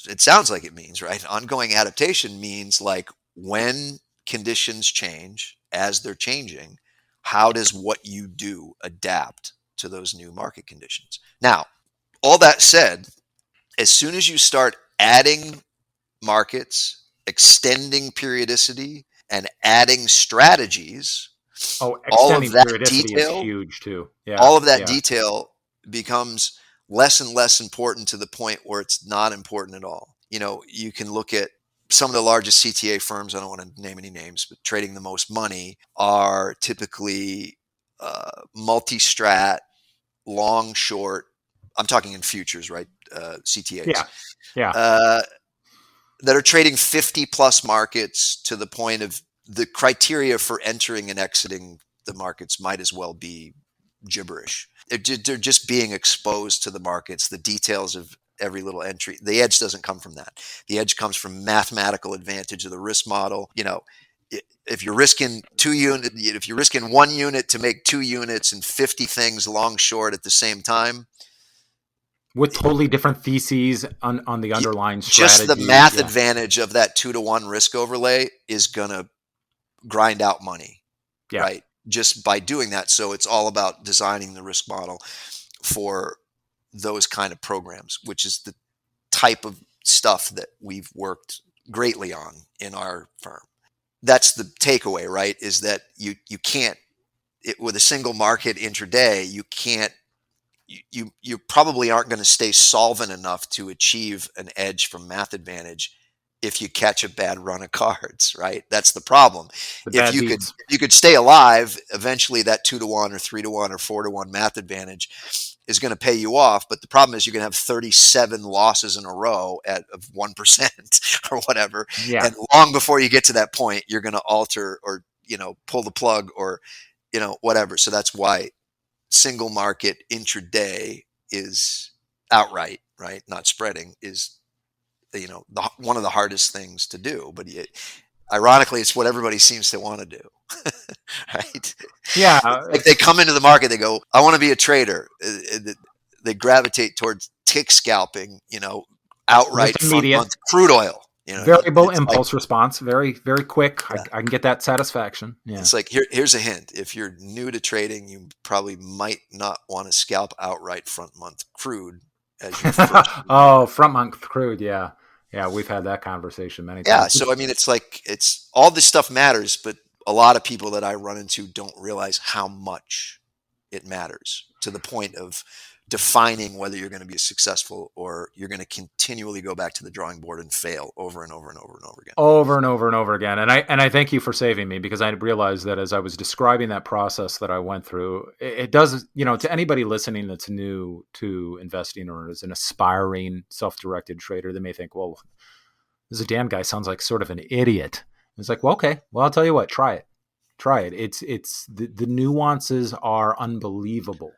it sounds like it means, right? Ongoing adaptation means, like, when conditions change, as they're changing, how does what you do adapt to those new market conditions? Now, all that said, as soon as you start adding markets, extending periodicity, and adding strategies, Oh, all of extending that periodicity is detail huge too. Yeah. all of that Yeah. detail becomes less and less important, to the point where it's not important at all. You can look at some of the largest CTA firms, I don't want to name any names, but trading the most money are typically multi-strat, long, short. I'm talking in futures, right? CTAs. Yeah. Yeah. That are trading 50 plus markets, to the point of the criteria for entering and exiting the markets might as well be gibberish. They're just being exposed to the markets, the details of every little entry. The edge doesn't come from that. The edge comes from mathematical advantage of the risk model. If you're risking if you're risking 1 unit to make 2 units and 50 things long, short at the same time, With totally different theses on the underlying just the strategy. math Yeah. advantage of that 2-to-1 risk overlay is going to grind out money, Yeah. right? Just by doing that. So it's all about designing the risk model for those kind of programs, which is the type of stuff that we've worked greatly on in our firm. That's the takeaway, right? Is that you can't, with a single market intraday, you can't, you probably aren't going to stay solvent enough to achieve an edge from math advantage if you catch a bad run of cards, right? That's the problem. The If bad you beats. could stay alive, eventually that 2-to-1 or 3-to-1 or 4-to-1 math advantage is going to pay you off. But the problem is, you're going to have 37 losses in a row of 1% or whatever. Yeah. And long before you get to that point, you're going to alter or, pull the plug or, whatever. So that's why single market intraday is outright, right? Not spreading, is, one of the hardest things to do. But ironically, it's what everybody seems to want to do, right? Yeah. Like, they come into the market, they go, I want to be a trader. They gravitate towards tick scalping, outright It's front immediate. month crude oil. You know what I mean? Variable It's impulse response. Very, very quick. Yeah. I can get that satisfaction. Yeah. It's like, here's a hint. If you're new to trading, you probably might not want to scalp outright front month crude as your first. Oh, front month crude. Yeah. Yeah. We've had that conversation many Yeah. times. So, I mean, it's like, it's all this stuff matters, but a lot of people that I run into don't realize how much it matters, to the point of defining whether you're going to be successful or you're going to continually go back to the drawing board and fail over and over and over and over again. Over and over and over again. And I thank you for saving me, because I realized that as I was describing that process that I went through, it does, to anybody listening that's new to investing or is an aspiring self-directed trader, they may think, well, this Dan guy sounds like sort of an idiot. It's like, well, okay, well, I'll tell you what, try it. It's the nuances are unbelievable.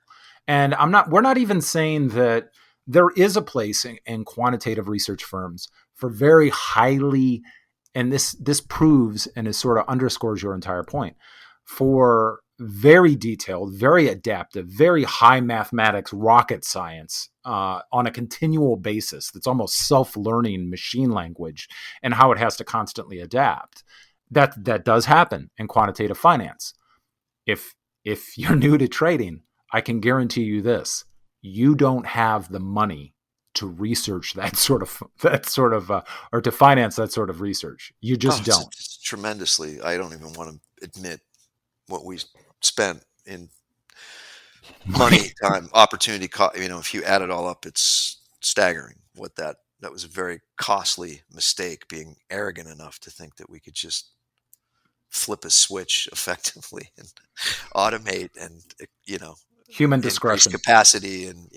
And we're not even saying that there is a place in quantitative research firms for very highly, and this proves and is sort of underscores your entire point, for very detailed, very adaptive, very high mathematics, rocket science on a continual basis. That's almost self-learning machine language, and how it has to constantly adapt. That does happen in quantitative finance. If you're new to trading, I can guarantee you this: you don't have the money to research that sort of or to finance that sort of research. You just don't. It's tremendously. I don't even want to admit what we spent in money, time, opportunity, if you add it all up, it's staggering what that was a very costly mistake, being arrogant enough to think that we could just flip a switch effectively and automate and, Human increase discretion. capacity and,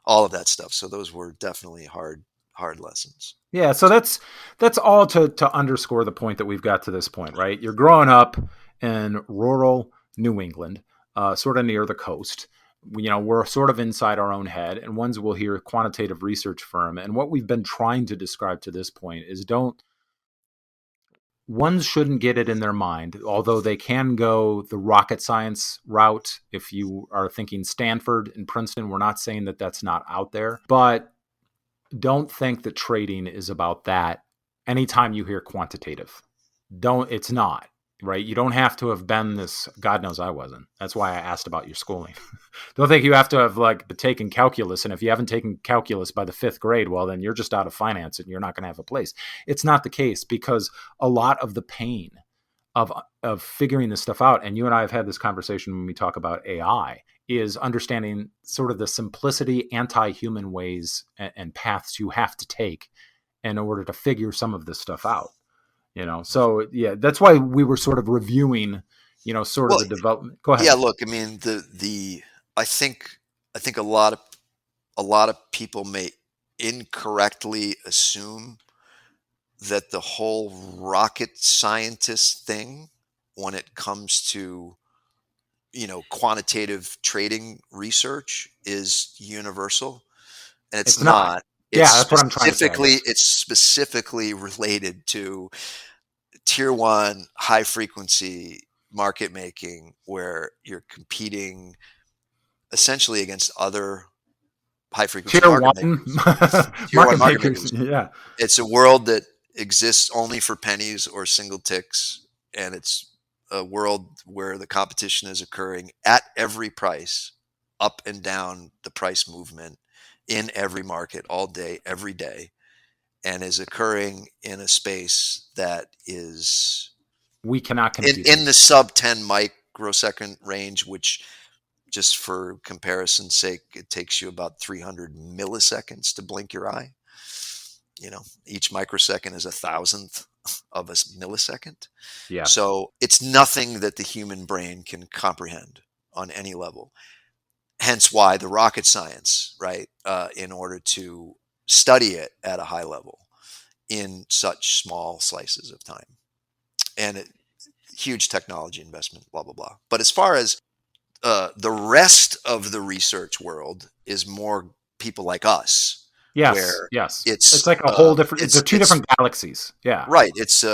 all of that stuff. So those were definitely hard lessons. Yeah, so that's all to underscore the point that we've got to this point, right? You're growing up in rural New England, sort of near the coast. We're sort of inside our own head, and ones will hear quantitative research firm. And what we've been trying to describe to this point is ones shouldn't get it in their mind, although they can go the rocket science route. If you are thinking Stanford and Princeton, we're not saying that that's not out there, but don't think that trading is about that. Anytime you hear quantitative, it's not, right? You don't have to have been this. God knows I wasn't. That's why I asked about your schooling. Don't think you have to have taken calculus. And if you haven't taken calculus by the 5th grade, well, then you're just out of finance and you're not going to have a place. It's not the case, because a lot of the pain of figuring this stuff out, and you and I have had this conversation when we talk about AI, is understanding sort of the simplicity, anti-human ways and paths you have to take in order to figure some of this stuff out. So yeah, that's why we were sort of reviewing, sort of the development. Go ahead. Yeah, look, I mean, I think a lot of people may incorrectly assume that the whole rocket scientist thing, when it comes to quantitative trading research, is universal, and it's not. not. Yeah, that's what I'm trying to say. It's specifically related to tier 1 high frequency market making, where you're competing essentially against other high frequency Tier market 1 makers. market makers. Yeah. It's a world that exists only for pennies or single ticks, and it's a world where the competition is occurring at every price, up and down the price movement in every market all day, every day, and is occurring in a space that is We cannot compete in the sub 10 microsecond range, which, just for comparison's sake, it takes you about 300 milliseconds to blink your eye. Each microsecond is 1,000th of a millisecond. Yeah. So it's nothing that the human brain can comprehend on any level. Hence why the rocket science, right? In order to study it at a high level in such small slices of time. And huge technology investment, blah, blah, blah. But as far as the rest of the research world is more people like us. Yes, yes. It's like a whole different. They're two different galaxies. Yeah, right. It's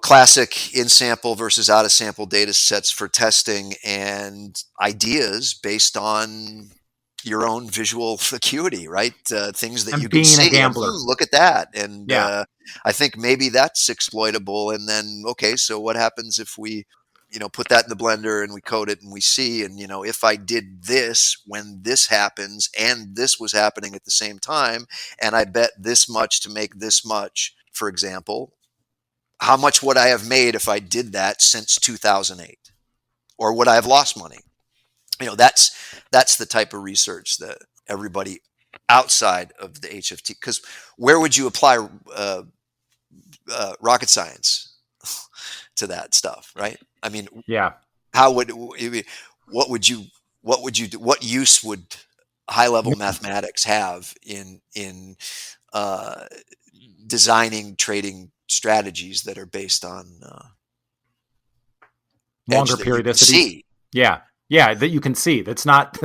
classic in sample versus out of sample data sets for testing and ideas based on your own visual acuity, right? Things that and you being can see. A gambler. Look at that, and yeah. I think maybe that's exploitable. And then, okay, so what happens if we put that in the blender and we code it and we see, and, if I did this when this happens and this was happening at the same time, and I bet this much to make this much, for example, how much would I have made if I did that since 2008? Or would I have lost money? That's the type of research that everybody outside of the HFT, because where would you apply rocket science to that stuff, right? I mean, yeah. What would you do? What use would high level mathematics have in designing trading strategies that are based on longer periodicity? Yeah, that you can see. That's not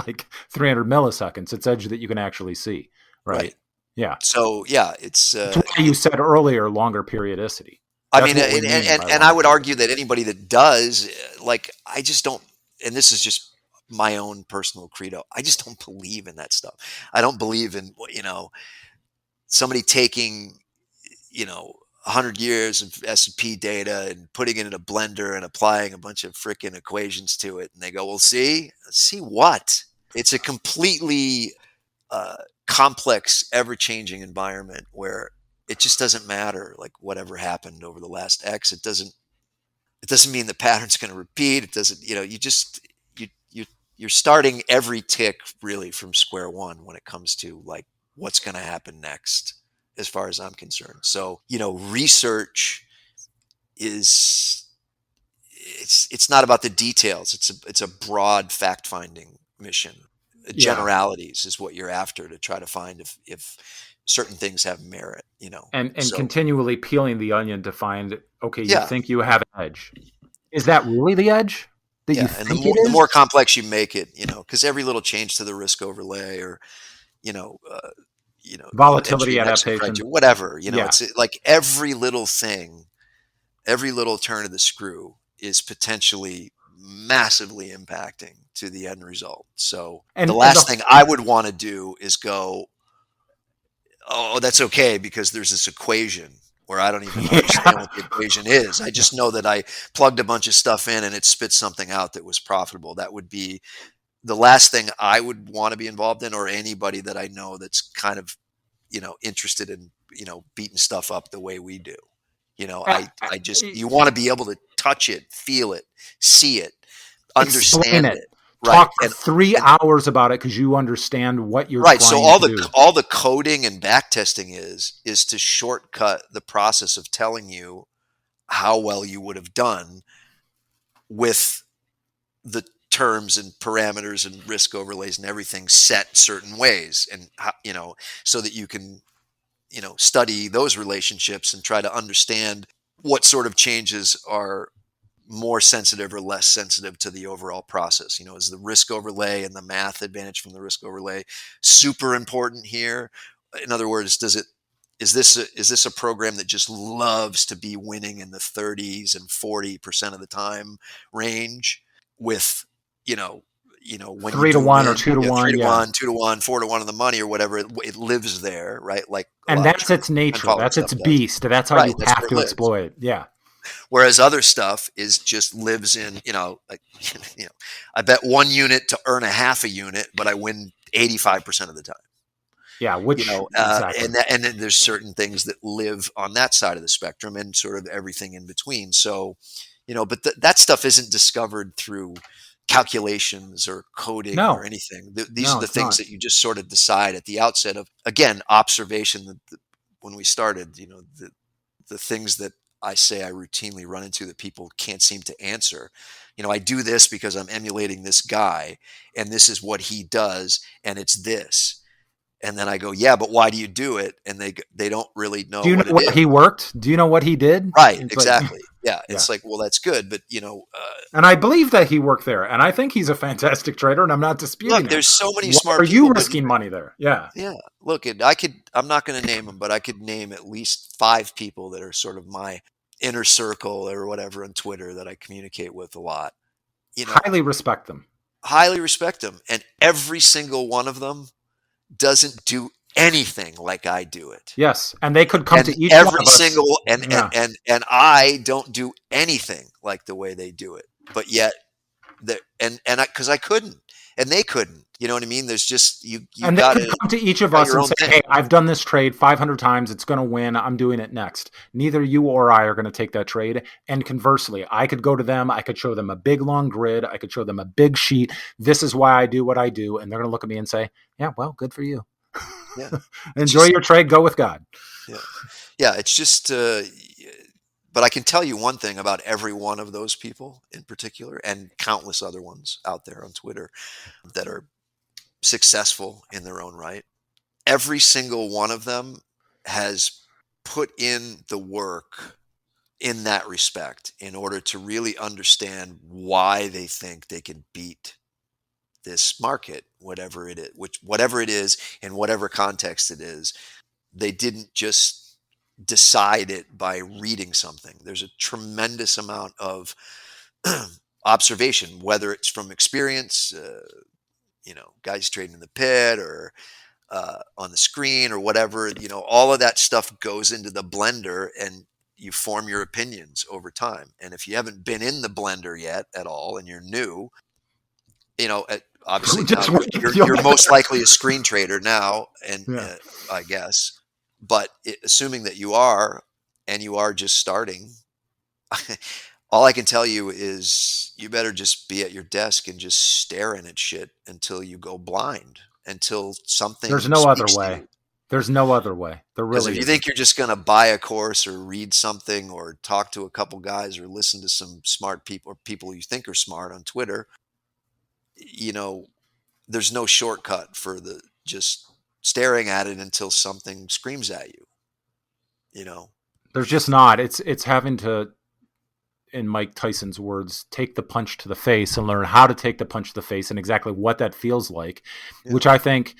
like 300 milliseconds. It's edge that you can actually see, right? Yeah. So yeah, it's why you said earlier longer periodicity. I mean, and I would argue that anybody that does, I just don't, and this is just my own personal credo, I just don't believe in that stuff. I don't believe in, somebody taking, 100 years of S&P data and putting it in a blender and applying a bunch of freaking equations to it. And they go, well, see what? It's a completely complex, ever-changing environment where it just doesn't matter, like whatever happened over the last X. It doesn't It doesn't mean the pattern's going to repeat. It doesn't, you're starting every tick really from square one when it comes to like what's going to happen next, as far as I'm concerned. So, research is, it's not about the details. It's a broad fact finding mission. Yeah. Generalities is what you're after, to try to find if certain things have merit, And So continually peeling the onion to find, okay, you yeah, think you have an edge. Is that really the edge that you yeah. And the think more it the is? more complex you make it, because every little change to the risk overlay, or you know, uh, entry Volatility and exit adaptation. criteria, whatever, Yeah. it's like every little thing, every little turn of the screw is potentially massively impacting to the end result. So the And last the thing I would want to do is go, oh, that's okay, because there's this equation where I don't even understand yeah. what the equation is. I just know that I plugged a bunch of stuff in and it spit something out that was profitable. That would be the last thing I would want to be involved in, or anybody that I know that's kind of, interested in, beating stuff up the way we do. Uh, I just, uh, you want to be able to touch it, feel it, see it, Explain understand it. it. Right. Talk for And, 3 hours about it because you understand what you're right. So trying to do. all the coding and back testing is to shortcut the process of telling you how well you would have done with the terms and parameters and risk overlays and everything set certain ways, and so that you can, study those relationships and try to understand what sort of changes are more sensitive or less sensitive to the overall process. Is the risk overlay and the math advantage from the risk overlay super important here? In other words, is this a program that just loves to be winning in the 30s and 40% of the time range, with, when you Three to do one or win, two to three one. to Yeah. one, 2 to 1, 4 to 1 on the money or whatever, it lives there, right? Like a And lot of that's its trend nature. following That's stuff its does. beast. That's how Right. you That's have where it to lives. exploit it. Yeah. Whereas other stuff is just lives in, like, I bet 1 unit to earn a half a unit, but I win 85% of the time. Yeah. Which, exactly. And then there's certain things that live on that side of the spectrum, and sort of everything in between. So, but that stuff isn't discovered through calculations or coding or No, anything. These are no, the it's things not. that you just sort of decide at the outset of, again, observation. When we started, the things that I say I routinely run into that people can't seem to answer. I do this because I'm emulating this guy, and this is what he does, and it's this. And then I go, yeah, but why do you do it? And they don't really Do know you know what it where is. he worked? Do you know what he did? Right, It's like, exactly. Yeah, yeah. it's like, well, that's good, but And I believe that he worked there. And I think he's a fantastic trader, and I'm not disputing look, him. there's so many Why smart are you people, but risking money there? Yeah. yeah, look, I'm not going to name them, but I could name at least 5 people that are sort of my inner circle or whatever on Twitter that I communicate with a lot. You know, Highly respect them. highly respect them, and every single one of them doesn't do anything like I do it. Yes. And they could come And to each one every of us. single Yeah. and I don't do anything like the way they do it. But yet, because I couldn't, and they couldn't. You know what I mean? There's just, And they could come to each of got us your and own say, thing. hey, I've done this trade 500 times. It's going to win. I'm doing it next. Neither you or I are going to take that trade. And conversely, I could go to them. I could show them a big, long grid. I could show them a big sheet. This is why I do what I do. And they're going to look at me and say, yeah, well, good for you. Yeah, it's Enjoy just your trade. Go with God. yeah, yeah. It's just. But I can tell you one thing about every one of those people in particular, and countless other ones out there on Twitter that are successful in their own right. Every single one of them has put in the work in that respect in order to really understand why they think they can beat this market, whatever it is, in whatever context it is. They didn't just decide it by reading something. There's a tremendous amount of observation, whether it's from experience, guys trading in the pit, or on the screen, or whatever. All of that stuff goes into the blender, and you form your opinions over time. And if you haven't been in the blender yet at all, and you're new, obviously now Just wait. You'll you're get most there. likely a screen trader now, and Yeah. I guess. But assuming that you are, and you are just starting, all I can tell you is you better just be at your desk and just staring at shit until you go blind, until There's something no other speaks to way. you. There's no other way. There Because if really you isn't. think you're just going to buy a course or read something or talk to a couple guys or listen to some smart people or people you think are smart on Twitter, you know, there's no shortcut for the just staring at it until something screams at you, you know? There's just not. It's having to, in Mike Tyson's words, take the punch to the face and learn how to take the punch to the face and exactly what that feels like, Yeah. which I think,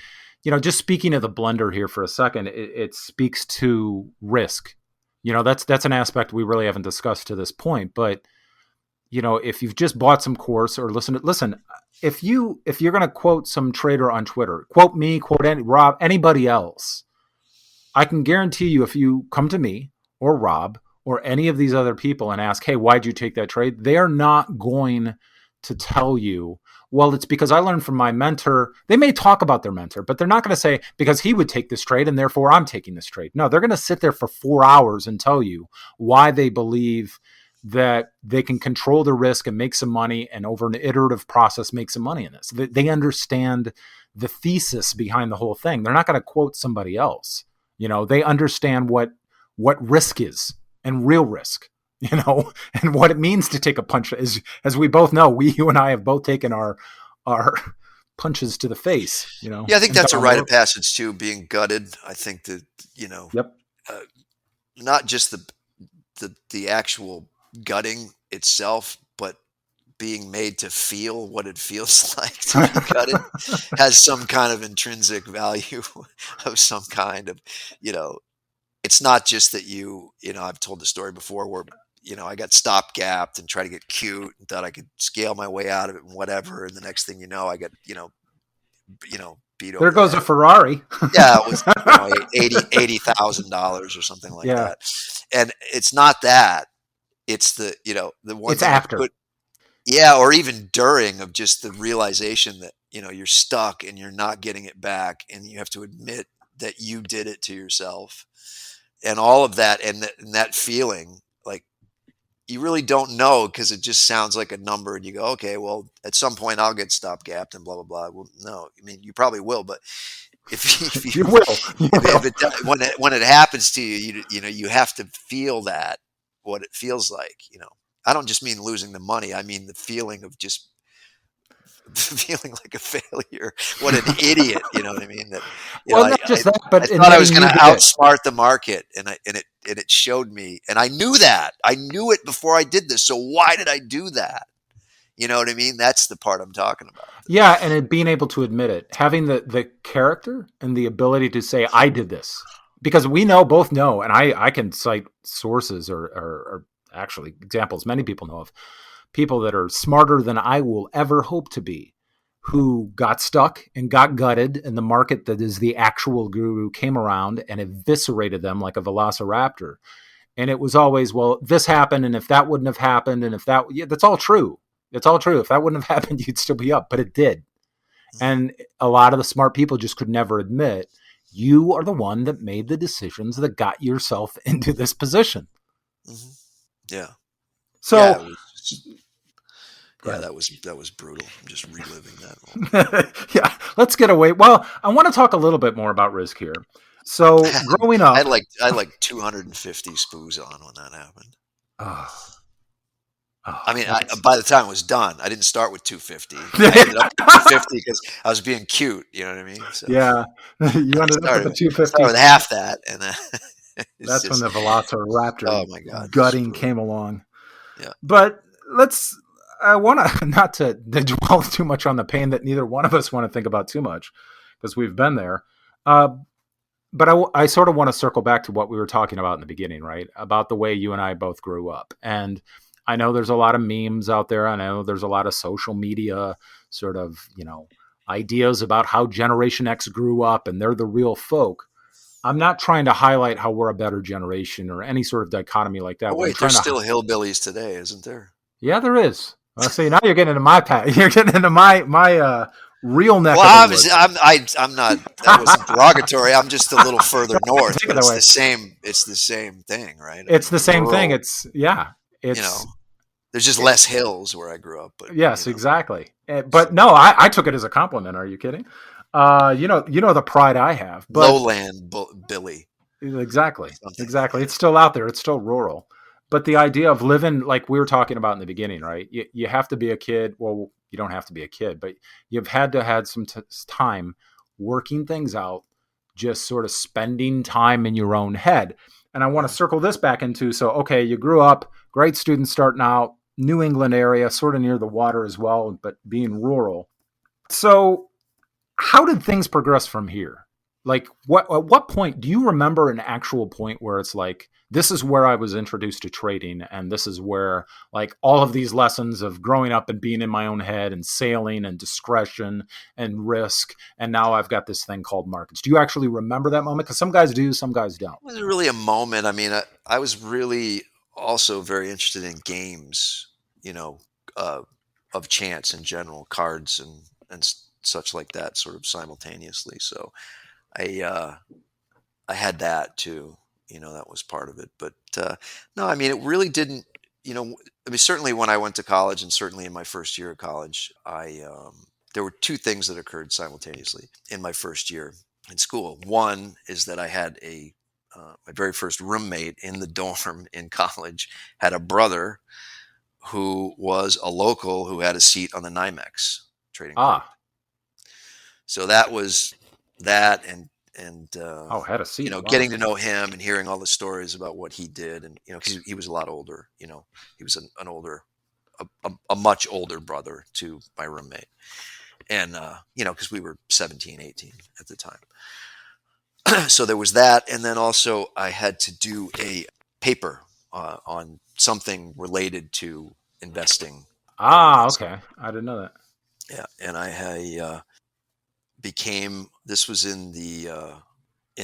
just speaking of the blender here for a second, it speaks to risk. That's an aspect we really haven't discussed to this point, but if you've just bought some course or listen, if you're going to quote some trader on Twitter, quote me, quote Rob, anybody else, I can guarantee you, if you come to me or Rob or any of these other people and ask, hey, why'd you take that trade? They're not going to tell you, well, it's because I learned from my mentor. They may talk about their mentor, but they're not going to say, because he would take this trade and therefore I'm taking this trade. No, they're going to sit there for 4 hours and tell you why they believe that they can control the risk and make some money, and over an iterative process make some money in this. They understand the thesis behind the whole thing. They're not going to quote somebody else. They understand what risk is and real risk, and what it means to take a punch. As we both know, you and I have both taken our punches to the face. Yeah, I think that's a rite of passage too. Being gutted. I think that Yep. Not just the actual gutting itself, but being made to feel what it feels like to be gutted has some kind of intrinsic value of some kind of, it's not just that I've told the story before where, I got stop-gapped and tried to get cute and thought I could scale my way out of it and whatever. And the next thing you know, I got, beat over. There goes a Ferrari. Yeah, it was $80,000 or something like that. And it's not that. It's the one. It's after. Or even during, of just the realization that you're stuck and you're not getting it back, and you have to admit that you did it to yourself, and all of that, and that feeling like you really don't know, because it just sounds like a number, and you go, okay, well, at some point I'll get stop-gapped and blah blah blah. Well, no, I mean, you probably will, but if you will, when it happens to you, you have to feel that, what it feels like. I don't just mean losing the money. I mean the feeling of just feeling like a failure. What an idiot! You know what I mean? That not just that, but I thought I was going to outsmart the market, and it showed me, and I knew that. I knew it before I did this. So why did I do that? You know what I mean? That's the part I'm talking about. Yeah, and being able to admit it, having the character and the ability to say, I did this. Because we both know, and I can cite sources or actually examples many people know of, people that are smarter than I will ever hope to be, who got stuck and got gutted, and the market that is the actual guru came around and eviscerated them like a velociraptor. And it was always, well, this happened, and if that wouldn't have happened, and if that, that's all true. It's all true. If that wouldn't have happened, you'd still be up, but it did. And a lot of the smart people just could never admit, you are the one that made the decisions that got yourself into this position. Mm-hmm. Yeah. So, that was brutal. I'm just reliving that. Yeah, let's get away. Well, I want to talk a little bit more about risk here. So, growing up, I had like 250 spoos on when that happened. I mean, by the time it was done, I didn't start with 250. I ended up with 250 because I was being cute. You know what I mean? So yeah, you ended up with the 250. Started with half that, and that's when the Velociraptor gutting came along. Yeah, but I want to not to dwell too much on the pain that neither one of us want to think about too much, because we've been there. But I sort of want to circle back to what we were talking about in the beginning, right? About the way you and I both grew up. And I know there's a lot of memes out there. I know there's a lot of social media sort of, ideas about how Generation X grew up and they're the real folk. I'm not trying to highlight how we're a better generation or any sort of dichotomy like that. Oh, wait, there's still hillbillies today, isn't there? Yeah, there is. See, now you're getting into my path. You're getting into my real neck. Well, I'm not. That wasn't derogatory. I'm just a little further north. But it's the same. It's the same thing, right? It's the same thing. It's There's just less hills where I grew up, but Yes, exactly. But no, I took it as a compliment. Are you kidding? The pride I have. But lowland Billy. exactly, Something. exactly. It's still out there. It's still rural. But the idea of living, like we were talking about in the beginning, right? You have to be a kid. Well, you don't have to be a kid, but you've had to had some time working things out, just sort of spending time in your own head. And I want to circle this back into, so, okay, you grew up, great student starting out, New England area, sort of near the water as well, but being rural. So how did things progress from here? Like, at what point do you remember an actual point where it's like, this is where I was introduced to trading, and this is where, like, all of these lessons of growing up and being in my own head and sailing and discretion and risk, and now I've got this thing called markets. Do you actually remember that moment? Because some guys do, some guys don't. It wasn't really a moment. I mean, I was really also very interested in games, you know, uh, of chance in general, cards and such like that, sort of simultaneously. So I I had that too. That was part of it. But no, I mean, it really didn't. I mean, certainly when I went to college, and certainly in my first year of college, I there were two things that occurred simultaneously in my first year in school. One is that I had my very first roommate in the dorm in college had a brother who was a local who had a seat on the NYMEX trading crude. Ah, So that was that, and had a seat. Wow. getting to know him and hearing all the stories about what he did, and because he was a lot older. He was an older, a much older brother to my roommate, and because we were 17, 18 at the time. So there was that, and then also I had to do a paper on something related to investing. Okay. I didn't know that. Yeah, and I this was in the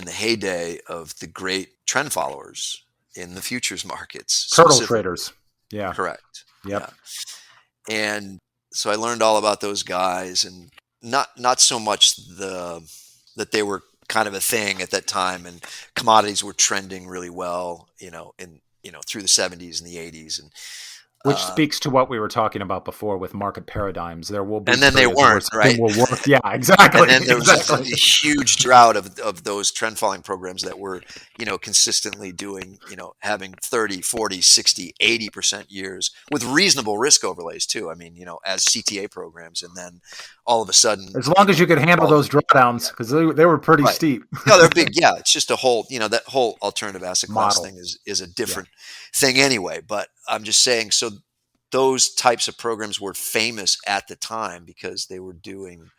heyday of the great trend followers in the futures markets. Turtle traders. Yeah. Correct. Yep. Yeah. And so I learned all about those guys, and not so much that they were kind of a thing at that time, and commodities were trending really well, through the 70s and the 80s, and which speaks to what we were talking about before with market paradigms. There will be, and then they weren't, right? Will work. Yeah, exactly. And then there was a huge drought of those trend following programs that were, consistently doing, having 30, 40, 60, 80% years with reasonable risk overlays too. I mean, as CTA programs, and then all of a sudden, as long as you could handle those drawdowns, because they were pretty steep. No, they're big. Yeah, it's just a whole, that whole alternative asset class thing is a different thing anyway. But I'm just saying, so those types of programs were famous at the time because they were doing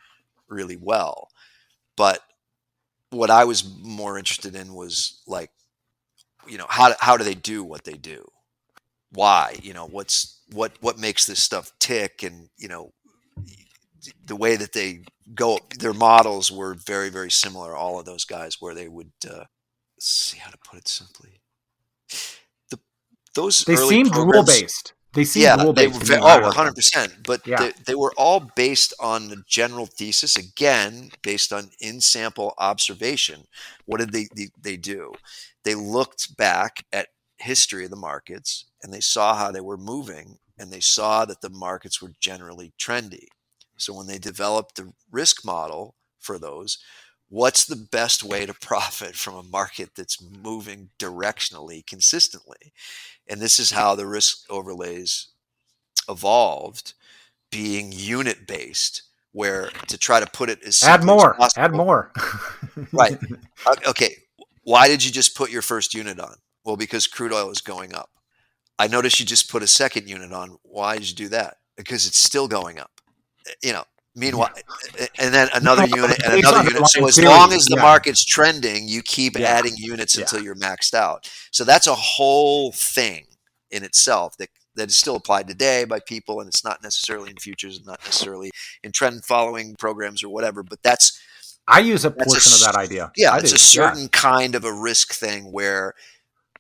really well. But what I was more interested in was, like, how do they do what they do? Why? What makes this stuff tick? And the way that they go, their models were very, very similar. All of those guys, where they would see how to put it simply. They seemed rule based. They seemed rule based. 100%. But they were all based on the general thesis, again, based on in-sample observation. What did they do? They looked back at history of the markets, and they saw how they were moving, and they saw that the markets were generally trendy. So when they developed the risk model for those, what's the best way to profit from a market that's moving directionally consistently? And this is how the risk overlays evolved, being unit based, where, to try to put it as simply as possible. Add more. Right. Okay. Why did you just put your first unit on? Well, because crude oil is going up. I noticed you just put a second unit on. Why did you do that? Because it's still going up. Meanwhile, and then another unit and another unit. So as long as the market's trending, you keep adding units until you're maxed out. So that's a whole thing in itself that is still applied today by people, and it's not necessarily in futures, not necessarily in trend following programs or whatever. But I use a portion of that idea. Yeah, it's a certain kind of a risk thing where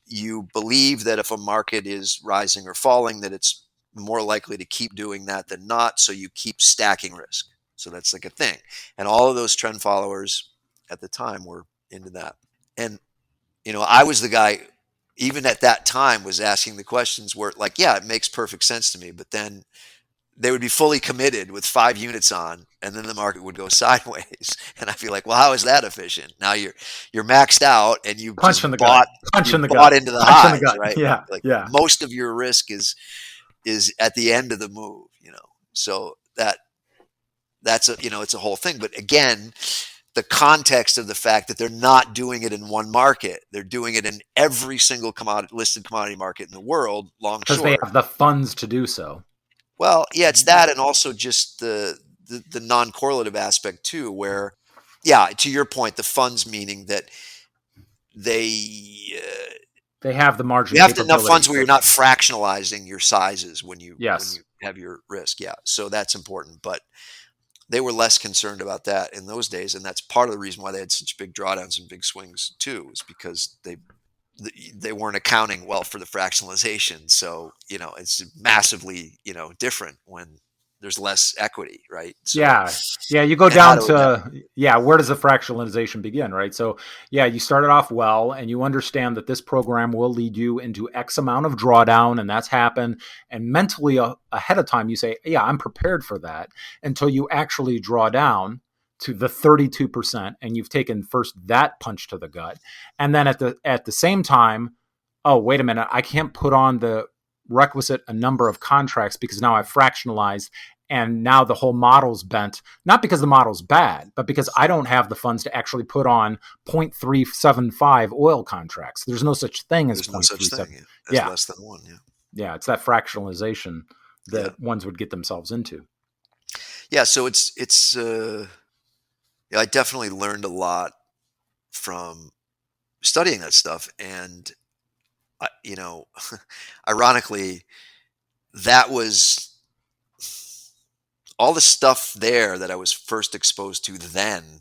you believe that if a market is rising or falling, that it's more likely to keep doing that than not. So you keep stacking risk. So that's like a thing. And all of those trend followers at the time were into that. And, I was the guy, even at that time was asking the questions where like, yeah, it makes perfect sense to me, but then they would be fully committed with 5 units on, and then the market would go sideways. And I feel like, well, how is that efficient? Now you're maxed out, and you Punch in just the gut. Punch in the gut. bought into the Punch in the highs, gut. right? Yeah. Like Yeah. most of your risk is at the end of the move, So that's it's a whole thing. But again, the context of the fact that they're not doing it in one market, they're doing it in every single listed commodity market in the world, long Because they short. have the funds to do so. Well, yeah, it's that, and also just the non-correlative aspect too, where, yeah, to your point, the funds meaning that they have the margin you have capability. enough funds where you're not fractionalizing your sizes when you Yes. have your risk. Yeah, so that's important, but they were less concerned about that in those days, and that's part of the reason why they had such big drawdowns and big swings too, is because they weren't accounting well for the fractionalization. So, it's massively, different when there's less equity, right? So, yeah. You go and how down to, where does the fractionalization begin, right? So, you started off well, and you understand that this program will lead you into X amount of drawdown, and that's happened. And mentally ahead of time, you say, yeah, I'm prepared for that, until you actually draw down to the 32%, and you've taken first that punch to the gut. And then at the same time, oh, wait a minute, I can't put on the requisite a number of contracts because now I've fractionalized, and now the whole model's bent, not because the model's bad, but because I don't have the funds to actually put on 0.375 oil contracts. There's no such thing as 0.37. Yeah. Less than one. Yeah. Yeah. It's that fractionalization that ones would get themselves into. Yeah. So it's I definitely learned a lot from studying that stuff. And, ironically, that was all the stuff there that I was first exposed to then,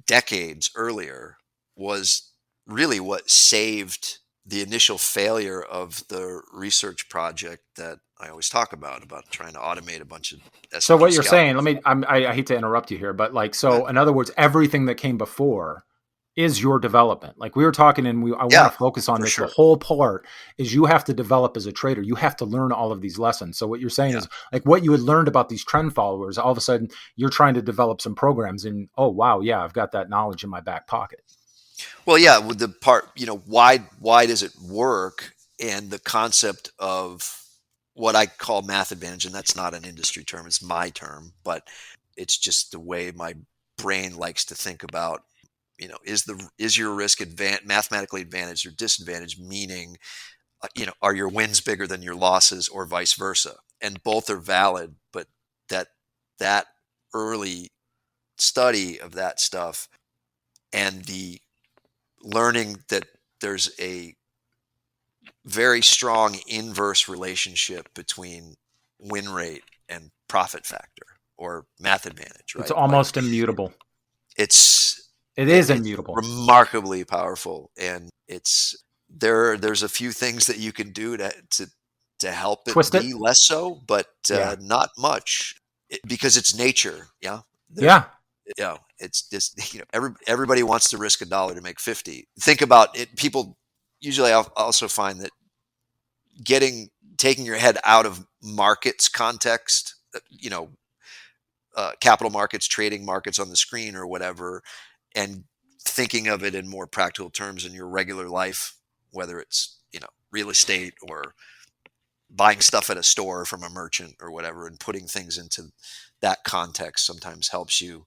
decades earlier, was really what saved the initial failure of the research project that I always talk about trying to automate a bunch of S&P So what you're saying, scalpers. I hate to interrupt you here, but in other words, everything that came before is your development. Like we were talking, and I want to focus on this. Sure. The whole part is you have to develop as a trader. You have to learn all of these lessons. So what you're saying is like what you had learned about these trend followers, all of a sudden you're trying to develop some programs, and oh wow, yeah, I've got that knowledge in my back pocket. Well, yeah, with the part, why does it work, and the concept of what I call math advantage, and that's not an industry term, it's my term, but it's just the way my brain likes to think about, is your risk mathematically advantaged or disadvantaged, meaning, are your wins bigger than your losses or vice versa? And both are valid, but that early study of that stuff and the learning that there's a very strong inverse relationship between win rate and profit factor or math advantage, right? It's almost immutable. It is immutable. Remarkably powerful, and there's a few things that you can do to help it twist be less so, but not much, because it's nature. Yeah. It's just, everybody wants to risk $1 to make 50. Think about it. People usually, I'll also find that taking your head out of markets context, capital markets, trading markets on the screen or whatever, and thinking of it in more practical terms in your regular life, whether it's, real estate or buying stuff at a store from a merchant or whatever, and putting things into that context sometimes helps you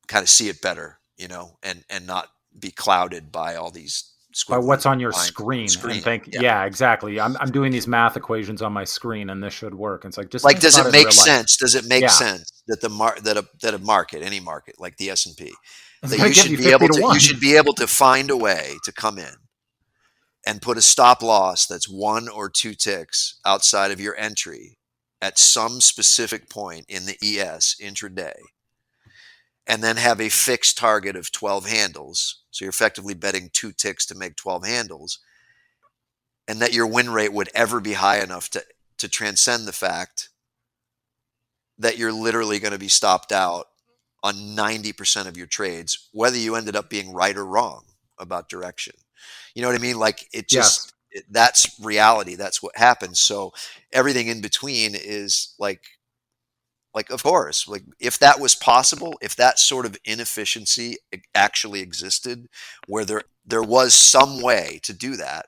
kind of see it better, and not be clouded by all these by what's on your screen. And think, exactly. I'm doing these math equations on my screen, and this should work. And it's like, just like, does it make sense? Does it make sense that that a market, any market like the S&P, that you should be able to find a way to come in and put a stop loss that's 1 or 2 ticks outside of your entry at some specific point in the ES intraday, and then have a fixed target of 12 handles. So you're effectively betting 2 ticks to make 12 handles, and that your win rate would ever be high enough to transcend the fact that you're literally going to be stopped out on 90% of your trades, whether you ended up being right or wrong about direction. You know what I mean? Like Yes. that's reality. That's what happens. So everything in between is like, of course, like if that was possible, if that sort of inefficiency actually existed, where there was some way to do that,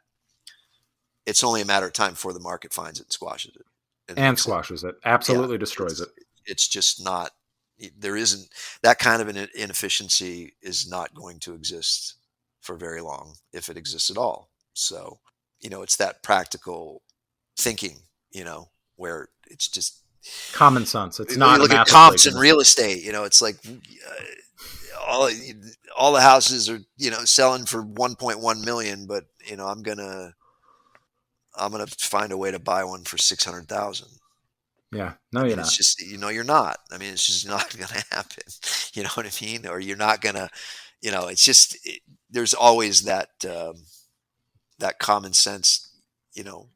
it's only a matter of time before the market finds it and squashes it and And makes it. squashes it. Yeah, Absolutely destroys it. it's just not. There isn't that kind of an inefficiency is not going to exist for very long, if it exists at all. So, it's that practical thinking, where it's just Common sense. It's you not a look at math comps in equation. real estate. It's like all the houses are selling for 1.1 million, but I'm gonna find a way to buy one for 600,000. Yeah. I No, you're mean, it's not. just you're not. I mean, it's just not gonna happen. You know what I mean? Or you're not gonna. It's just there's always that common sense. Well,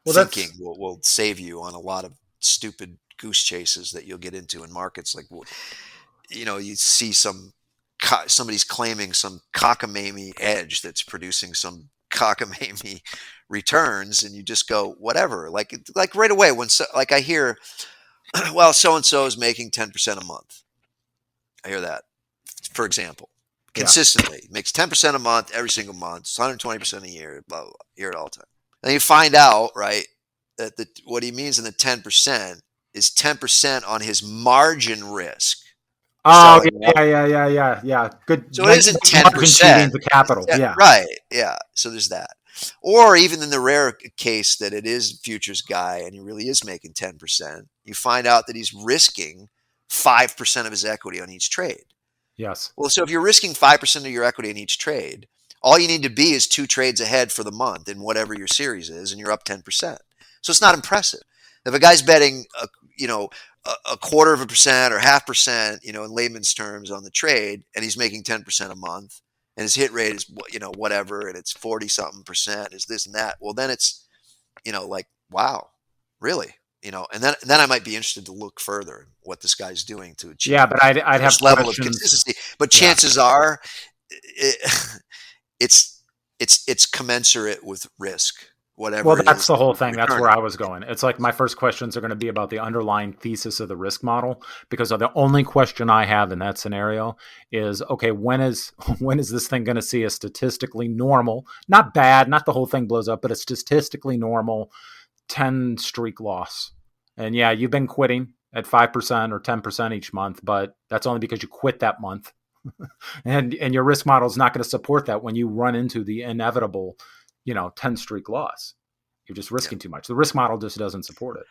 Thinking that's will save you on a lot of stupid goose chases that you'll get into in markets. Like, you see somebody's claiming some cockamamie edge that's producing some cockamamie returns, and you just go whatever. Like right away like I hear, well, so and so is making 10% a month. I hear that, for example, yeah. consistently makes 10% a month every single month, 120% a year, blah blah blah. Hear it all the time. And you find out, right, that what he means in the 10% is 10% on his margin risk Oh, selling. yeah. Good. So it isn't Margin 10%. cheating to capital. Yeah. Right. Yeah. So there's that. Or even in the rare case that it is futures guy and he really is making 10%, you find out that he's risking 5% of his equity on each trade. Yes. Well, so if you're risking 5% of your equity in each trade, all you need to be is 2 trades ahead for the month in whatever your series is, and you're up 10%. So it's not impressive. If a guy's betting, a quarter of a percent or 0.5%, in layman's terms on the trade, and he's making 10% a month, and his hit rate is, whatever, and it's 40 something percent, is this and that. Well, then it's, like, wow, really? And then I might be interested to look further at what this guy's doing to Yeah, achieve but I'd have this level of questions. consistency. But Yeah. chances are, it's commensurate with risk, whatever Well, it that's is the that whole he's thing. That's where returning. I was going. It's like my first questions are going to be about the underlying thesis of the risk model, because the only question I have in that scenario is, okay, when is this thing going to see a statistically normal, not bad, not the whole thing blows up, but a statistically normal 10 streak loss? And yeah, you've been quitting at 5% or 10% each month, but that's only because you quit that month. and your risk model is not going to support that when you run into the inevitable, 10 streak loss. You're just Yeah. risking too much. The risk model just doesn't support it.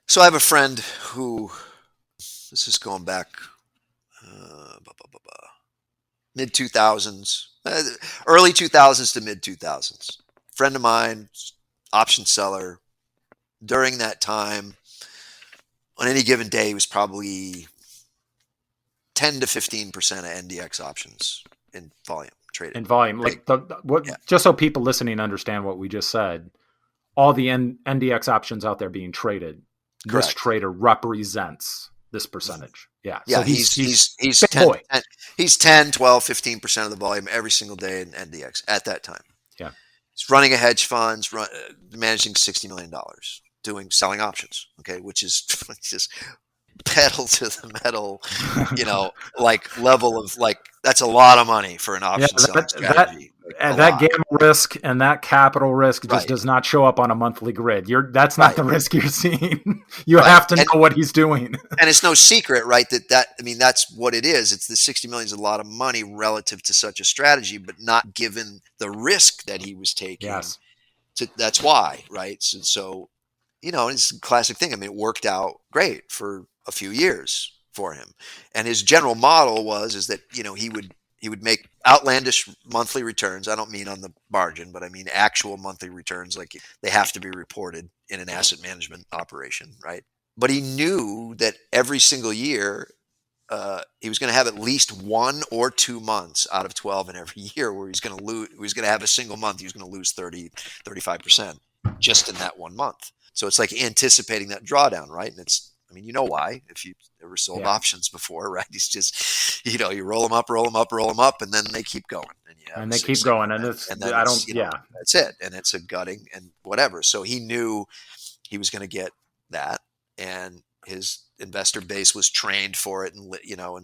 So I have a friend who, this is going back mid 2000s, early 2000s to mid 2000s. Friend of mine, option seller. During that time, on any given day, he was probably 10 to 15% of NDX options in volume traded. In volume, Big. like Yeah. just so people listening understand what we just said, all the NDX options out there being traded, this Correct. trader represents this percentage. Yeah. Yeah, So he's he's big 10, boy. 10 he's 10, 12, 15% of the volume every single day in NDX at that time. Yeah. He's running a hedge fund, managing $60 million, selling options, okay, which is just pedal to the metal, like level of, like, that's a lot of money for an Yeah, option selling strategy. Like, a that lot. gamma risk and that capital risk just Right. does not show up on a monthly grid. That's not Right. the risk you're seeing. You Right. have to And know what he's doing. and it's no secret, right, I mean, that's what it is. It's the 60 million is a lot of money relative to such a strategy, but not given the risk that he was taking. Yes. That's why, right? So it's a classic thing. I mean, it worked out great for a few years for him. And his general model is that, he would make outlandish monthly returns. I don't mean on the margin, but I mean actual monthly returns. Like, they have to be reported in an asset management operation, right? But he knew that every single year, he was going to have at least 1 or 2 months out of 12 in every year where he's going to lose. He was going to have a single month. He was going to lose 30, 35% just in that 1 month. So it's like anticipating that drawdown, right? And it's I mean, you know why? If you ever sold Yeah. options before, right? He's just, you roll them up, roll them up, roll them up, and then they keep going, and you have And a they keep six signal going. And event, it's, and then I it's, don't, yeah. that's it, and it's a gutting and whatever. So he knew he was going to get that, and his investor base was trained for it, and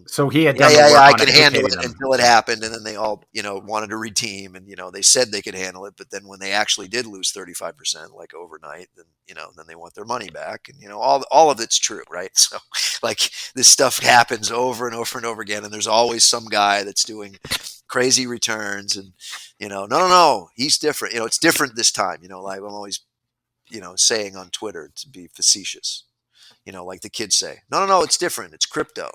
So he had yeah, done the yeah, yeah, work I on can handle educating it them. until it Yeah. happened, and then they all, wanted to redeem, and they said they could handle it, but then when they actually did lose 35%, like overnight, then then they want their money back, and all of it's true, right? So, like, this stuff happens over and over and over again, and there's always some guy that's doing crazy returns, and no, no, no, he's different. It's different this time. Like I'm always, saying on Twitter to be facetious. Like the kids say, no, no, no, it's different. It's crypto.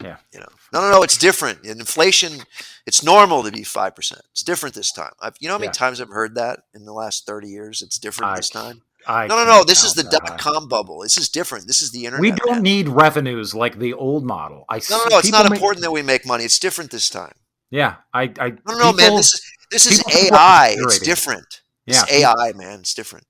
Yeah. No, no, no, it's different. In inflation, it's normal to be 5%. It's different this time. How many Yeah. times I've heard that in the last 30 years? It's different I, this time. I No, no, no. can't This is count the that high. .com bubble. This is different. This is the We internet, don't man. need revenues like the old model. No, no, no. It's not important that we make money. It's different this time. Yeah. No, no, no, man. This is people think we're AI. It's exaggerating. different. Yeah. It's AI, man. It's different.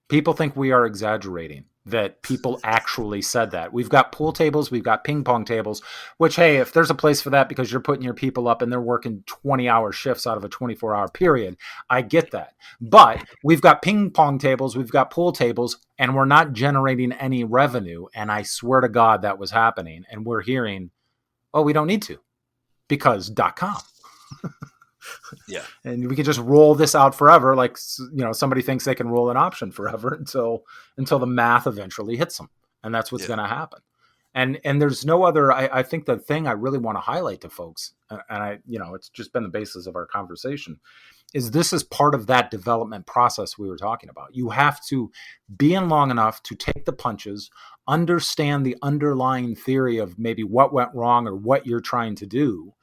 People think we are exaggerating, that people actually said that. We've got pool tables, we've got ping pong tables, which, hey, if there's a place for that because you're putting your people up and they're working 20-hour shifts out of a 24-hour period, I get that. But we've got ping pong tables, we've got pool tables, and we're not generating any revenue. And I swear to God that was happening. And we're hearing, oh, we don't need to because .com. Yeah. And we could just roll this out forever. Like, somebody thinks they can roll an option forever until the math eventually hits them. And that's what's going to happen. And there's no other, I think the thing I really want to highlight to folks, and it's just been the basis of our conversation, is this is part of that development process we were talking about. You have to be in long enough to take the punches, understand the underlying theory of maybe what went wrong or what you're trying to do.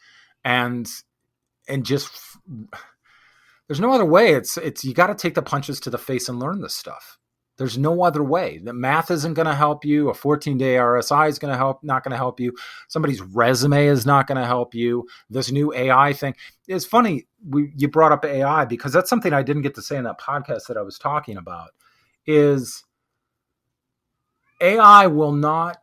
And just, there's no other way. It's you got to take the punches to the face and learn this stuff. There's no other way. The math isn't going to help you. A 14-day RSI is not going to help you. Somebody's resume is not going to help you. This new AI thing. It's funny you brought up AI, because that's something I didn't get to say in that podcast that I was talking about, is AI will not,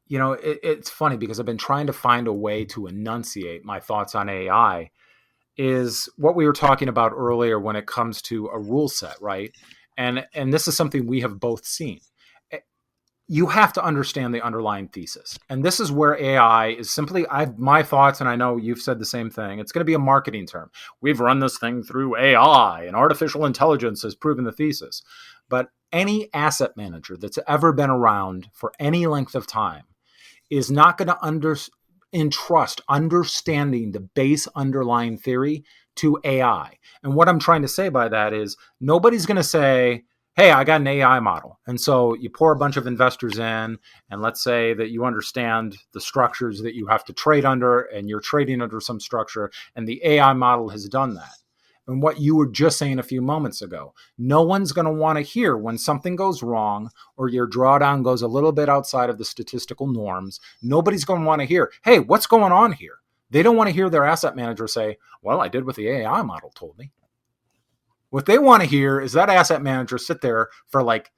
it's funny because I've been trying to find a way to enunciate my thoughts on AI, is what we were talking about earlier when it comes to a rule set, right? And this is something we have both seen. You have to understand the underlying thesis. And this is where AI is simply, my thoughts, and I know you've said the same thing, it's going to be a marketing term. We've run this thing through AI and artificial intelligence has proven the thesis. But any asset manager that's ever been around for any length of time is not going to entrust understanding the base underlying theory to AI. And what I'm trying to say by that is nobody's going to say, hey, I got an AI model. And so you pour a bunch of investors in, and let's say that you understand the structures that you have to trade under, and you're trading under some structure, and the AI model has done that. And what you were just saying a few moments ago, no one's going to want to hear when something goes wrong or your drawdown goes a little bit outside of the statistical norms. Nobody's going to want to hear, hey, what's going on here? They don't want to hear their asset manager say, well, I did what the AI model told me. What they want to hear is that asset manager sit there for like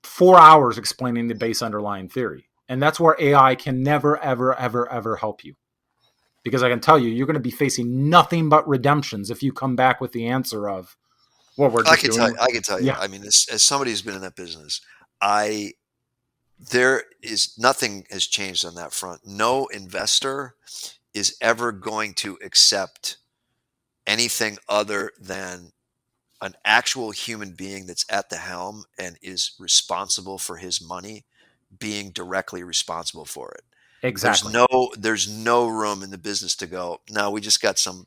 4 hours explaining the base underlying theory. And that's where AI can never, ever, ever, ever help you. Because I can tell you, you're going to be facing nothing but redemptions if you come back with the answer of, well, we're just doing. I can tell you. Yeah. I mean, as somebody who's been in that business, there is nothing has changed on that front. No investor is ever going to accept anything other than an actual human being that's at the helm and is responsible for his money being directly responsible for it. Exactly. There's no room in the business to go, no, we just got some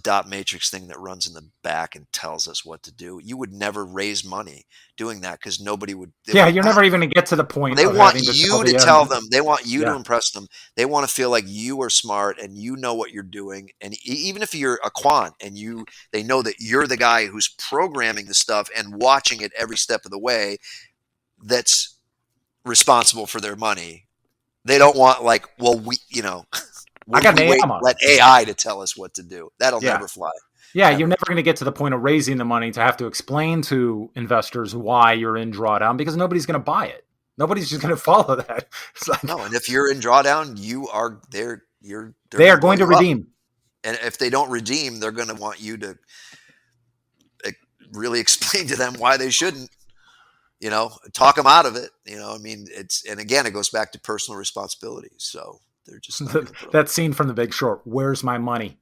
dot matrix thing that runs in the back and tells us what to do. You would never raise money doing that because nobody would. Yeah, you're never even going to get to the point. They of want having you to to tell them. They want you to Yeah. impress them. They want to feel like you are smart and you know what you're doing. And even if you're a quant and they know that you're the guy who's programming the stuff and watching it every step of the way, that's responsible for their money. They don't want like, well, I got an We AM on let it. AI to tell us what to do. That'll Yeah. never fly. Yeah, Never. you're never going to get to the point of raising the money to have to explain to investors why you're in drawdown, because nobody's going to buy it. Nobody's just going to follow that. It's like, No, and if you're in drawdown, they're they are gonna blow going to you up. redeem. And if they don't redeem, they're going to want you to really explain to them why they shouldn't. Talk them out of it. I mean, and again, it goes back to personal responsibility. So they're just not going to throw That scene from The Big Short. Where's my money?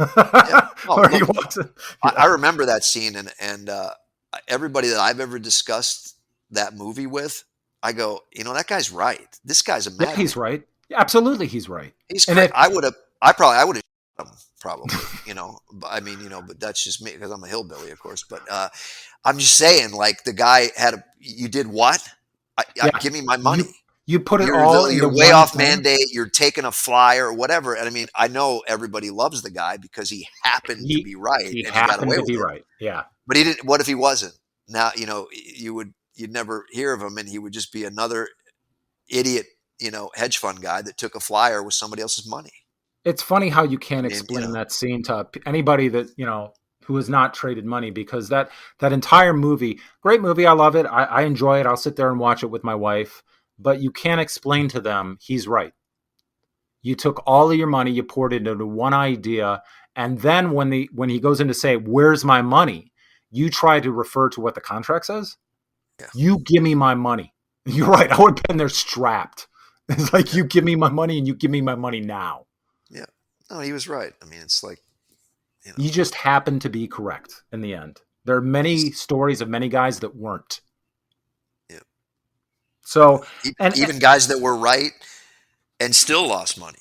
Yeah. Oh, Or he look, wants it. I remember that scene, and everybody that I've ever discussed that movie with, I go, that guy's right. This guy's a Yeah, madman. he's right. Absolutely, he's right. He's And correct. if- I would have shot him probably, but I mean, but that's just me because I'm a hillbilly, of course. But I'm just saying, like, the guy you did what? Give me my money. You put it You're all you're into way one off thing. mandate. You're taking a flyer or whatever. And I mean, I know everybody loves the guy because he happened to be right. He and he got happened away to with be it. right. Yeah. But he didn't. What if he wasn't? Now, you'd never hear of him, and he would just be another idiot, hedge fund guy that took a flyer with somebody else's money. It's funny how you can't explain that scene to anybody that, who has not traded money, because that entire movie, great movie. I love it. I enjoy it. I'll sit there and watch it with my wife, but you can't explain to them he's right. You took all of your money, you poured it into one idea. And then when he goes in to say, where's my money? You try to refer to what the contract says. Yeah. You give me my money. You're right. I would have been there strapped. It's like, you give me my money and you give me my money now. Yeah. No, he was right. I mean, it's like, You just happen to be correct in the end. There are many stories of many guys that weren't. Yeah. So, even guys that were right and still lost money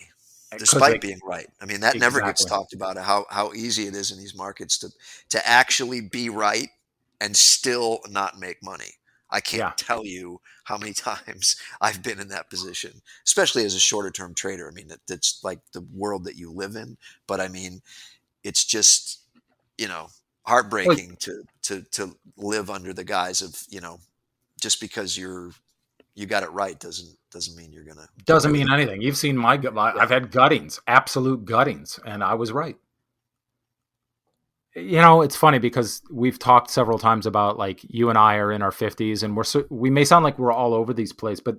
despite being right. I mean, that never gets talked about, how easy it is in these markets to actually be right and still not make money. I can't tell you how many times I've been in that position, especially as a shorter term trader. I mean, that's like the world that you live in. But I mean, it's just, heartbreaking to live under the guise of, just because you got it right doesn't mean you're gonna. Doesn't mean anything. You've seen I've had guttings, absolute guttings, and I was right. It's funny because we've talked several times about, like, you and I are in our 50s, and we may sound like we're all over these places, but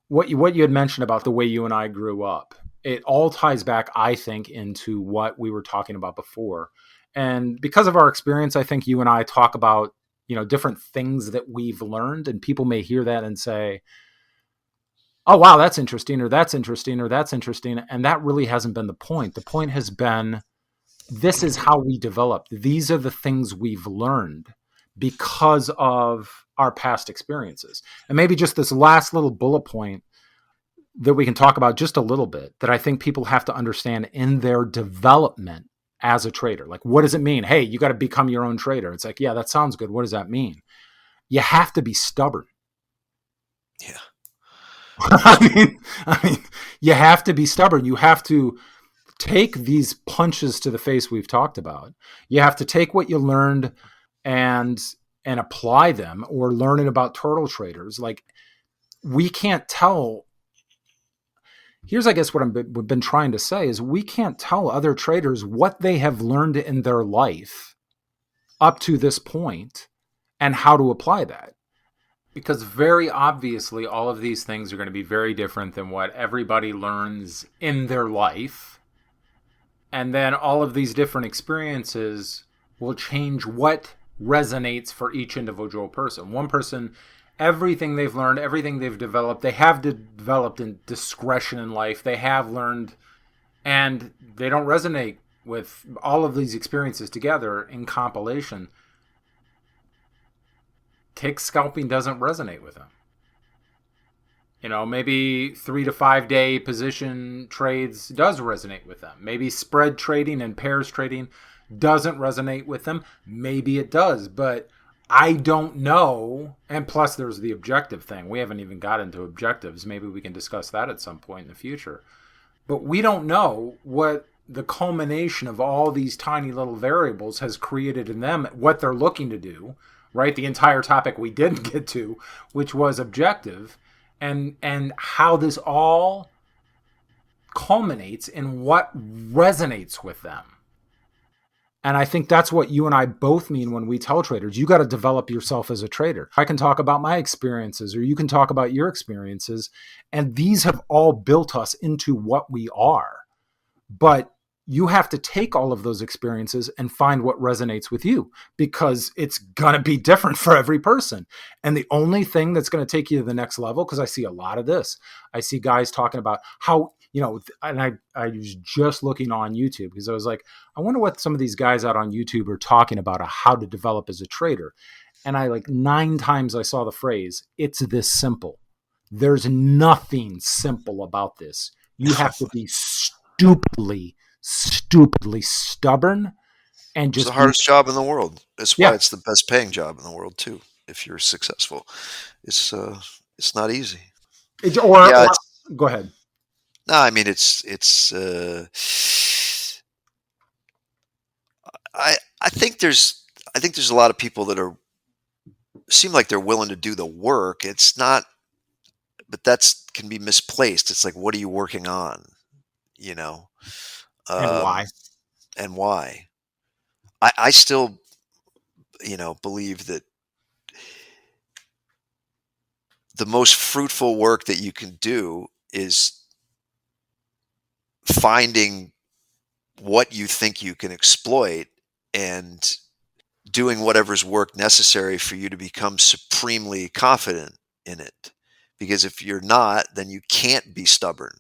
what you had mentioned about the way you and I grew up, it all ties back, I think, into what we were talking about before. And because of our experience, I think you and I talk about, different things that we've learned, and people may hear that and say, oh, wow, that's interesting, or that's interesting, or that's interesting. And that really hasn't been the point. The point has been, this is how we developed. These are the things we've learned because of our past experiences. And maybe just this last little bullet point that we can talk about just a little bit, that I think people have to understand in their development as a trader. Like, what does it mean? Hey, you got to become your own trader. It's like, yeah, that sounds good. What does that mean? You have to be stubborn. Yeah. I mean, you have to be stubborn. You have to take these punches to the face we've talked about. You have to take what you learned and apply them, or learn it about turtle traders. Like, we can't tell. Here's, I guess, what we've been trying to say is, we can't tell other traders what they have learned in their life up to this point and how to apply that. Because very obviously, all of these things are going to be very different than what everybody learns in their life. And then all of these different experiences will change what resonates for each individual person. One person, everything they've learned, everything they've developed, they have developed in discretion in life. They have learned, and they don't resonate with all of these experiences together in compilation. Tick scalping doesn't resonate with them. Maybe 3 to 5 day position trades does resonate with them. Maybe spread trading and pairs trading doesn't resonate with them. Maybe it does, but I don't know. And plus, there's the objective thing. We haven't even got into objectives. Maybe we can discuss that at some point in the future. But we don't know what the culmination of all these tiny little variables has created in them, what they're looking to do, right? The entire topic we didn't get to, which was objective, and how this all culminates in what resonates with them. And I think that's what you and I both mean when we tell traders, you got to develop yourself as a trader. I can talk about my experiences, or you can talk about your experiences. And these have all built us into what we are. But you have to take all of those experiences and find what resonates with you, because it's going to be different for every person. And the only thing that's going to take you to the next level, because I see a lot of this, I see guys talking about how, and I was just looking on YouTube because I was like, I wonder what some of these guys out on YouTube are talking about, how to develop as a trader. And 9 times I saw the phrase, it's this simple. There's nothing simple about this. You have to be stupidly stubborn and It's just the hardest job in the world. That's why yeah. it's the best paying job in the world too. If you're successful, it's not easy. Yeah, Go ahead. no, I mean I think there's a lot of people that seem like they're willing to do the work. It's not, but that's can be misplaced. It's like, what are you working on? You know, And why? and why? I still, believe that the most fruitful work that you can do is finding what you think you can exploit and doing whatever's work necessary for you to become supremely confident in it. Because if you're not, then you can't be stubborn.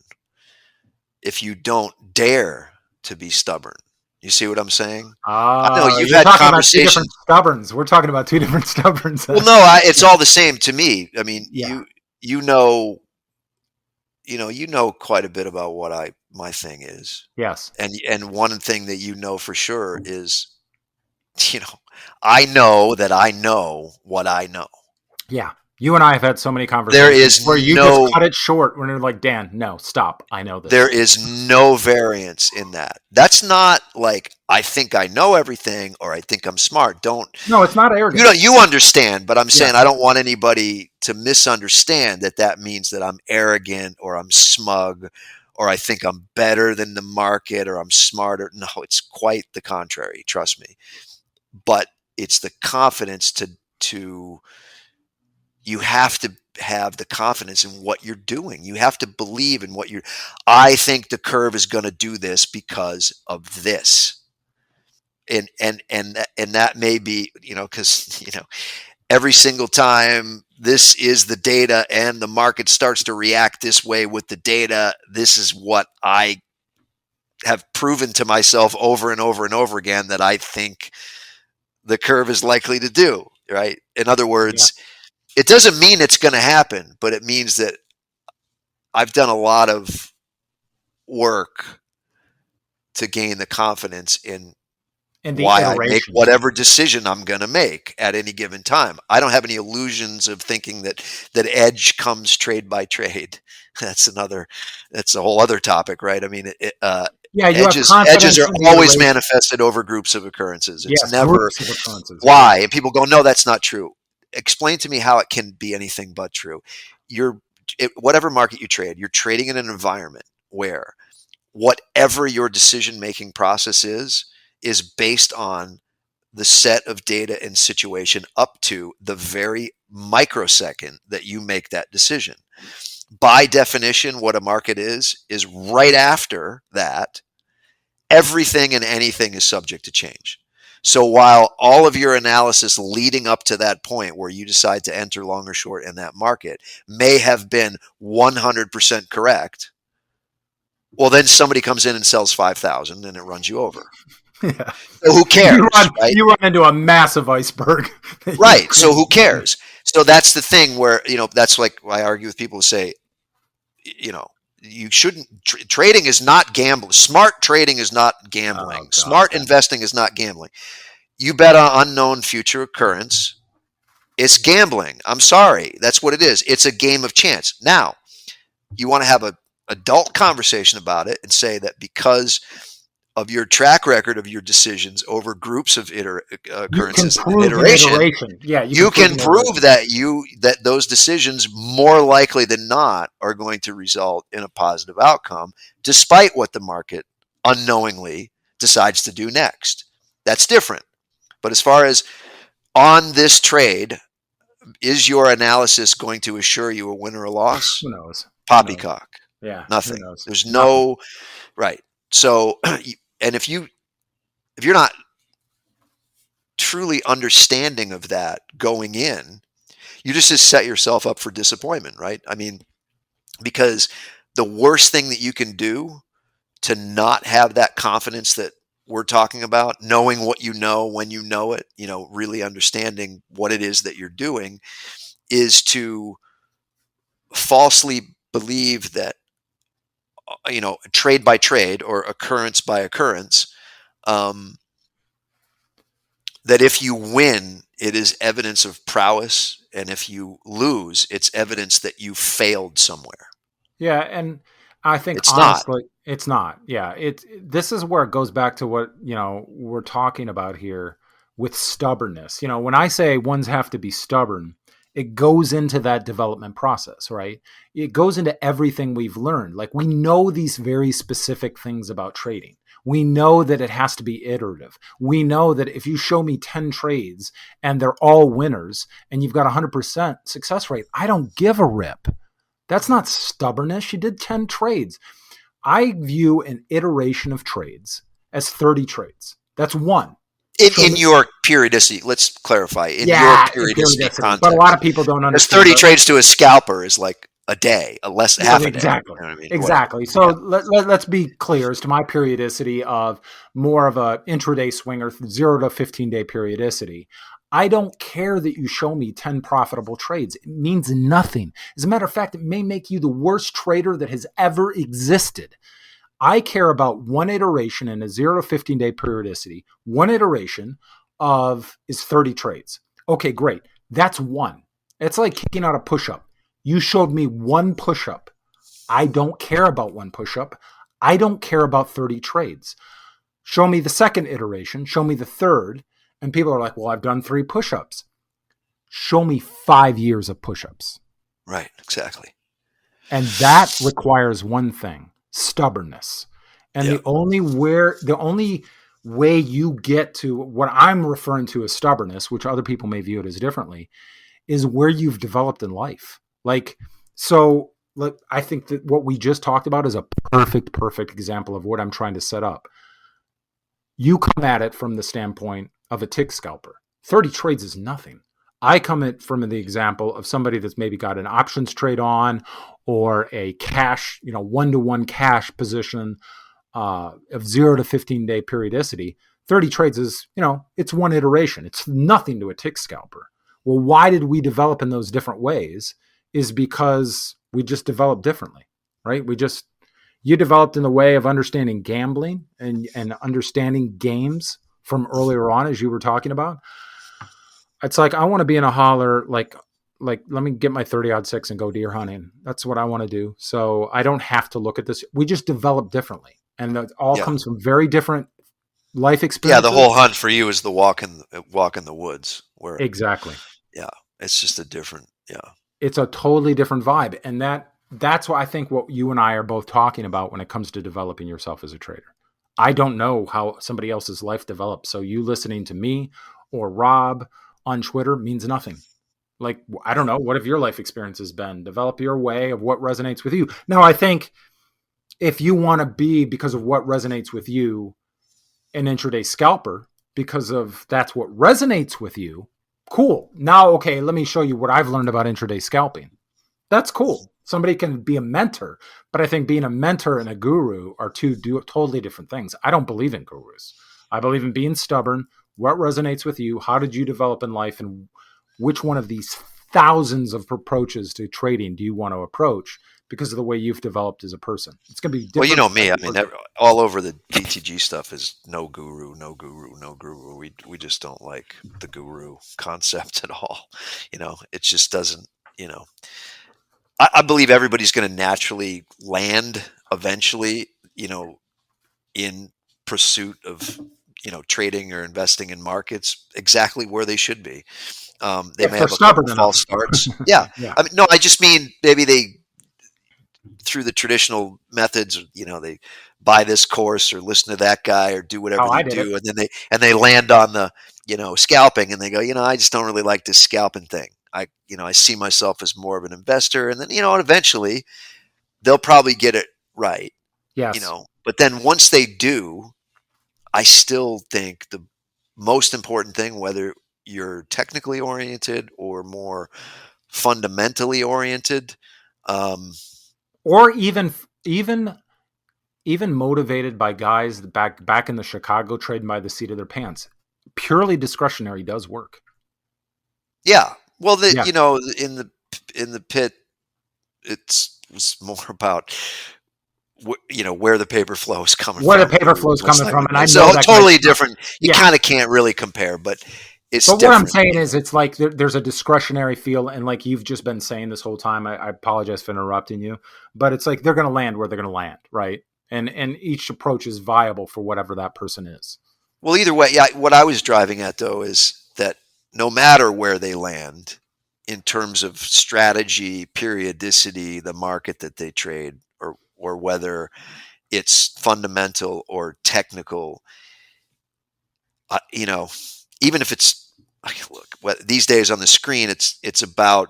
If you don't dare to be stubborn. You see what I'm saying? I know you've You're had talking about two different conversations. stubborns. We're talking about two different stubborns. Well, no, it's all the same to me. I mean, Yeah. you know, you know quite a bit about what my thing is. Yes. And one thing that you know for sure is, I know that I know what I know. Yeah. You and I have had so many There conversations is where you just cut it short when you're like, Dan, no, stop. I know this. There is no variance in that. That's not like, I think I know everything or I think I'm smart. No, it's not arrogant. You understand, but I'm saying Yeah. I don't want anybody to misunderstand that means that I'm arrogant or I'm smug or I think I'm better than the market or I'm smarter. No, it's quite the contrary. Trust me. But it's the confidence to you have to have the confidence in what you're doing. You have to believe in I think the curve is going to do this because of this. And that may be, because, every single time this is the data and the market starts to react this way with the data, this is what I have proven to myself over and over and over again that I think the curve is likely to do, right? In other words, It doesn't mean it's going to happen, but it means that I've done a lot of work to gain the confidence in why I make whatever decision I'm going to make at any given time. I don't have any illusions of thinking that edge comes trade by trade. That's a whole other topic, right? I mean, edges are always manifested over groups of occurrences. It's never why. And people go, no, that's not true. Explain to me how it can be anything but true. Whatever market you trade, you're trading in an environment where whatever your decision-making process is based on the set of data and situation up to the very microsecond that you make that decision. By definition, what a market is right after that, everything and anything is subject to change. So while all of your analysis leading up to that point where you decide to enter long or short in that market may have been 100% correct, well, then somebody comes in and sells 5,000 and it runs you over. Yeah. So who cares? You run into a massive iceberg. Right. So who cares? So that's the thing where, that's like I argue with people who say, you shouldn't. Trading is not gambling. Smart trading is not gambling. Smart investing is not gambling. You bet on unknown future occurrence. It's gambling. I'm sorry. That's what it is. It's a game of chance. Now, you want to have an adult conversation about it and say that because of your track record of your decisions over groups of You can occurrences in an prove an iteration, iteration. Yeah, you can an prove iteration. that those decisions more likely than not are going to result in a positive outcome, despite what the market unknowingly decides to do next. That's different. But as far as on this trade, is your analysis going to assure you a win or a loss? Who knows? Who knows? Poppycock. Yeah, who Nothing. knows? There's Nothing. no right. So, and if you're not truly understanding of that going in, you just set yourself up for disappointment, right? I mean, because the worst thing that you can do to not have that confidence that we're talking about, knowing what you know when you know it, really understanding what it is that you're doing, is to falsely believe that, trade by trade or occurrence by occurrence, that if you win, it is evidence of prowess, and if you lose, it's evidence that you failed somewhere. Yeah, and I think It's not. honestly, it's not. Yeah, this is where it goes back to what we're talking about here with stubbornness. When I say ones have to be stubborn, it goes into that development process, right? It goes into everything we've learned. Like, we know these very specific things about trading. We know that it has to be iterative. We know that if you show me 10 trades and they're all winners and you've got 100% success rate, I don't give a rip. That's not stubbornness. You did 10 trades. I view an iteration of trades as 30 trades. That's one. In your periodicity, let's clarify. In your in periodicity context. But a lot of people don't Because understand. 30 trades to a scalper is like a day, half a day. Exactly. You know what I mean? Exactly. So let's be clear as to my periodicity of more of a intraday swinger, 0 to 15-day periodicity. I don't care that you show me 10 profitable trades. It means nothing. As a matter of fact, it may make you the worst trader that has ever existed. I care about one iteration in a 0 to 15-day periodicity. One iteration is 30 trades. Okay, great. That's one. It's like kicking out a push-up. You showed me one push-up. I don't care about one push-up. I don't care about 30 trades. Show me the second iteration. Show me the third. And people are like, well, I've done 3 push-ups. Show me 5 years of push-ups. Right, exactly. And that requires one thing: stubbornness. And the only way you get to what I'm referring to as stubbornness, which other people may view it as differently, is where you've developed in life. I think that what we just talked about is a perfect example of what I'm trying to set up. You come at it from the standpoint of a tick scalper. 30 trades is nothing. I come at from the example of somebody that's maybe got an options trade on, or a cash, 1-to-1 cash position of 0 to 15-day periodicity. 30 trades is, it's one iteration. It's nothing to a tick scalper. Well, why did we develop in those different ways? Is because we just developed differently, right? You developed in the way of understanding gambling and understanding games from earlier on, as you were talking about. It's like, I want to be in a holler, like let me get my 30-06 and go deer hunting. That's what I want to do. So I don't have to look at this. We just develop differently. And it all comes from very different life experiences. Yeah, the whole hunt for you is the walk in the woods. Exactly. Yeah, it's just a different, It's a totally different vibe. And that's why I think what you and I are both talking about when it comes to developing yourself as a trader. I don't know how somebody else's life develops. So you listening to me or Rob on Twitter means nothing. Like, I don't know. What have your life experience has been? Develop your way of what resonates with you. Now, I think if you want to be, because of what resonates with you, an intraday scalper, because of that's what resonates with you, cool. Now, okay, let me show you what I've learned about intraday scalping. That's cool. Somebody can be a mentor, but I think being a mentor and a guru are two totally different things. I don't believe in gurus. I believe in being stubborn. What resonates with you? How did you develop in life? And which one of these thousands of approaches to trading do you want to approach because of the way you've developed as a person? It's going to be different. Well, you know me. I mean, all over the DTG stuff is no guru. We just don't like the guru concept at all. It just doesn't, I believe everybody's going to naturally land eventually, in pursuit of, trading or investing in markets exactly where they should be. They If may they're have a couple stubborn enough. false starts. Yeah. Yeah. I mean, no, I just mean maybe they, through the traditional methods, they buy this course or listen to that guy or do whatever How I they did it. do. And then they land on the, scalping, and they go, I just don't really like this scalping thing. I see myself as more of an investor. And then, and eventually they'll probably get it right, Yes. but then once they do, I still think the most important thing, whether you're technically oriented or more fundamentally oriented, Or even motivated by guys back in the Chicago trading by the seat of their pants. Purely discretionary does work. yeah. Well, Yeah. in the pit, it's more about where the paper flow is coming Where from. the paper flow is coming from, and I so know that totally different. You Yeah. kind of can't really compare, but it's But different. what I'm saying is, it's like there's a discretionary feel, and like you've just been saying this whole time. I apologize for interrupting you, but it's like they're going to land where they're going to land, right? And each approach is viable for whatever that person is. Well, either way, yeah. What I was driving at though is that no matter where they land in terms of strategy, periodicity, the market that they trade, or whether it's fundamental or technical, even if it's look, these days on the screen, it's about,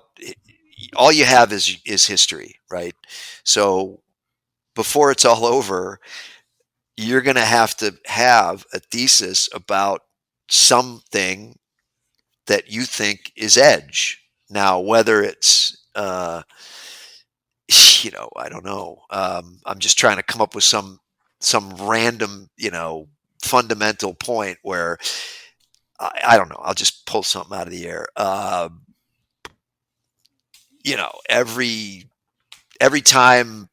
all you have is history, right? So before it's all over, you're going to have a thesis about something that you think is edge. Now, whether it's, I don't know. I'm just trying to come up with some random, fundamental point where I don't know. I'll just pull something out of the air. Every time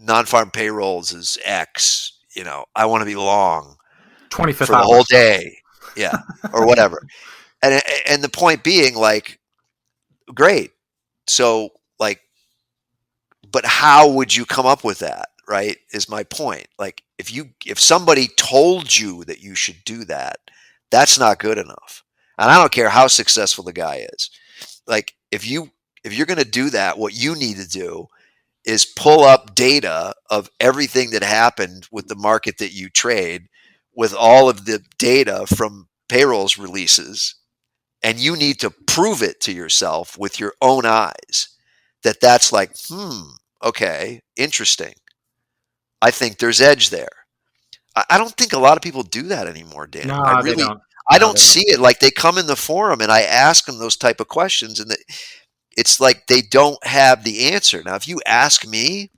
non-farm payrolls is X, I want to be long 25th for the hour. whole day. Yeah. Or whatever. And the point being, like, great. So, like, but how would you come up with that? Right? Is my point. Like, if somebody told you that you should do that, that's not good enough. And I don't care how successful the guy is. Like, if you're going to do that, what you need to do is pull up data of everything that happened with the market that you trade, with all of the data from payrolls releases, and you need to prove it to yourself with your own eyes that that's like, okay, interesting. I think there's edge there. I don't think a lot of people do that anymore, Dan. No, they don't. I don't see it. Like, they come in the forum and I ask them those type of questions, and it's like they don't have the answer. Now, if you ask me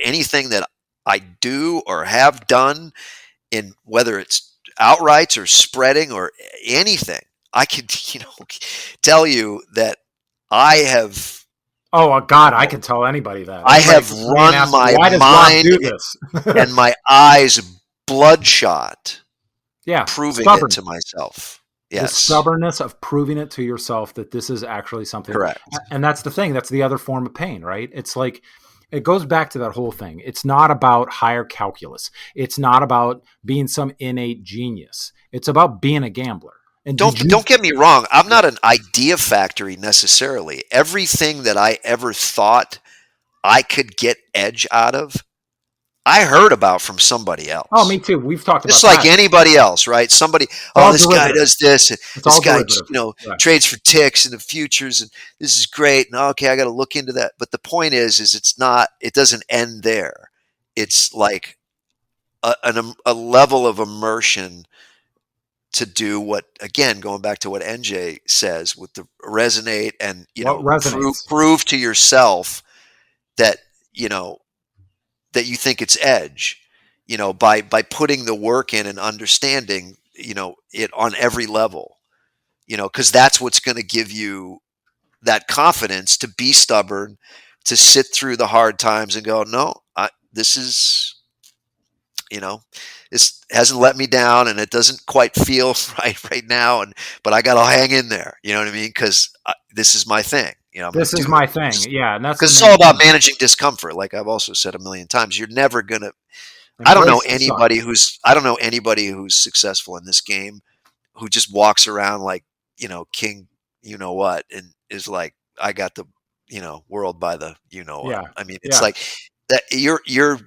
anything that I do or have done, in whether it's outrights or spreading or anything, I can tell you that I have. Oh God, I can tell anybody that. I have run my mind and my eyes bloodshot. Yeah, proving it to myself. Yes. The stubbornness of proving it to yourself that this is actually something. Correct. And that's the thing. That's the other form of pain, right? It's like, it goes back to that whole thing. It's not about higher calculus. It's not about being some innate genius. It's about being a gambler. And don't get me wrong. I'm not an idea factory necessarily. Everything that I ever thought I could get edge out of, I heard about from somebody else. Oh, me too. We've talked about just like anybody else, right? Somebody, this guy does this. This guy, trades for ticks and the futures, and this is great. And okay, I got to look into that. But the point is it's not. It doesn't end there. It's like a level of immersion to do what, again, going back to what NJ says with the resonate and prove to yourself that that you think it's edge, by putting the work in and understanding, it on every level, because that's what's going to give you that confidence to be stubborn, to sit through the hard times and go, no, this is, this hasn't let me down, and it doesn't quite feel right now, but I got to hang in there. You know what I mean? Because this is my thing. This is my thing. Yeah. And that's because it's all about managing discomfort. Like I've also said a million times, you're never going to Embrace the suck. I don't know anybody who's successful in this game who just walks around like, king, what, and is like, I got the, world by the, what. Yeah. I mean, it's Yeah. like that you're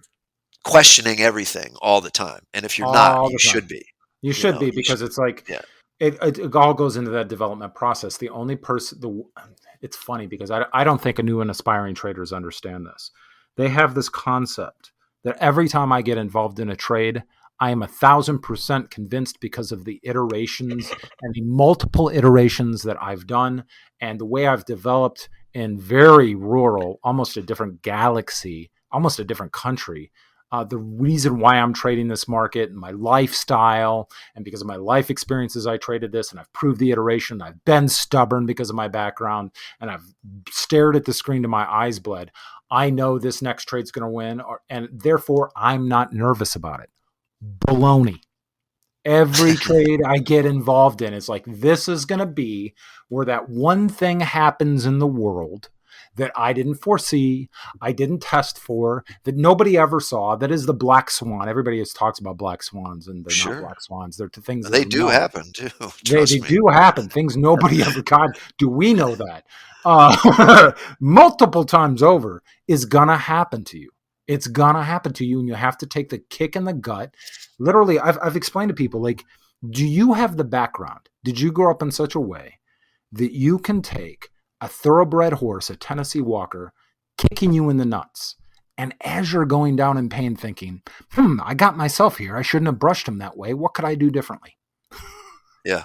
questioning everything all the time. And if you're not, All you the time. should be. You should be, because it's like, Yeah. it all goes into that development process. The only person, it's funny because I don't think new and aspiring traders understand this. They have this concept that every time I get involved in a trade, I am 1,000% convinced because of the iterations and the multiple iterations that I've done and the way I've developed in very rural, almost a different galaxy, almost a different country. The reason why I'm trading this market and my lifestyle, and because of my life experiences, I traded this, and I've proved the iteration. I've been stubborn because of my background, and I've stared at the screen till my eyes bled. I know this next trade's going to win, and therefore I'm not nervous about it. Baloney. Every trade I get involved in is like, this is going to be where that one thing happens in the world that I didn't foresee, I didn't test for, that nobody ever saw, that is the black swan. Everybody always talks about black swans, and they're not black swans. They're things They that do happen too. They do happen. Things nobody ever got. Do we know that? Multiple times over is going to happen to you. It's going to happen to you, and you have to take the kick in the gut. Literally, I've explained to people, like, do you have the background? Did you grow up in such a way that you can take a thoroughbred horse, a Tennessee Walker, kicking you in the nuts, and as you're going down in pain thinking, I got myself here. I shouldn't have brushed him that way. What could I do differently? Yeah.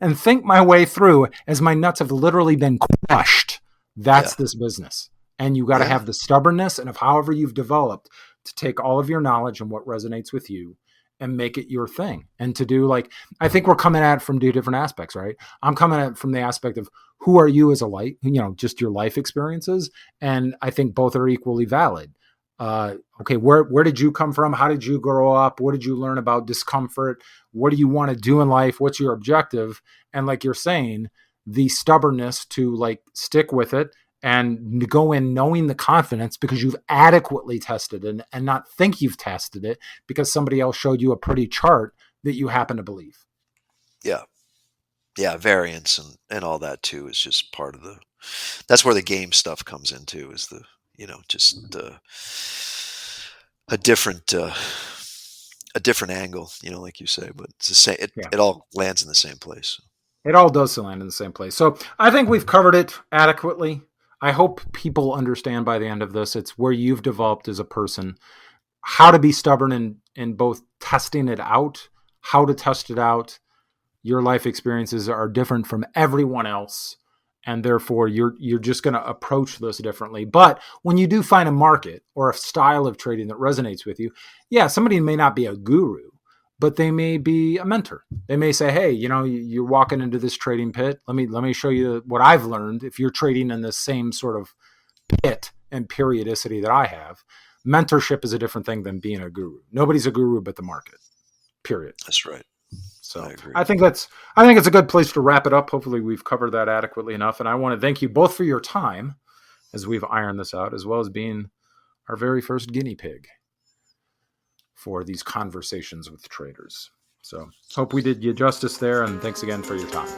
and think my way through as my nuts have literally been crushed. That's this business. And you got to have the stubbornness, and of however you've developed, to take all of your knowledge and what resonates with you and make it your thing. And to do, like, I think we're coming at it from two different aspects, right? I'm coming at it from the aspect of who are you as a light, just your life experiences. And I think both are equally valid. Okay, where did you come from? How did you grow up? What did you learn about discomfort? What do you want to do in life? What's your objective? And like you're saying, the stubbornness to, like, stick with it and go in knowing the confidence because you've adequately tested it, and not think you've tested it because somebody else showed you a pretty chart that you happen to believe. Yeah. Yeah. Variance and all that too is just part of that's where the game stuff comes into, is just a different angle, like you say, but it's the same. It all lands in the same place. It all does land in the same place. So I think we've covered it adequately. I hope people understand by the end of this, it's where you've developed as a person, how to be stubborn in both testing it out, how to test it out. Your life experiences are different from everyone else, and therefore you're just going to approach this differently. But when you do find a market or a style of trading that resonates with you, somebody may not be a guru, but they may be a mentor. They may say, hey, you're walking into this trading pit. Let me show you what I've learned. If you're trading in the same sort of pit and periodicity that I have, mentorship is a different thing than being a guru. Nobody's a guru but the market, period. That's right. So I agree. I think it's a good place to wrap it up. Hopefully we've covered that adequately enough. And I want to thank you both for your time as we've ironed this out, as well as being our very first guinea pig for these conversations with traders. So hope we did you justice there, and thanks again for your time.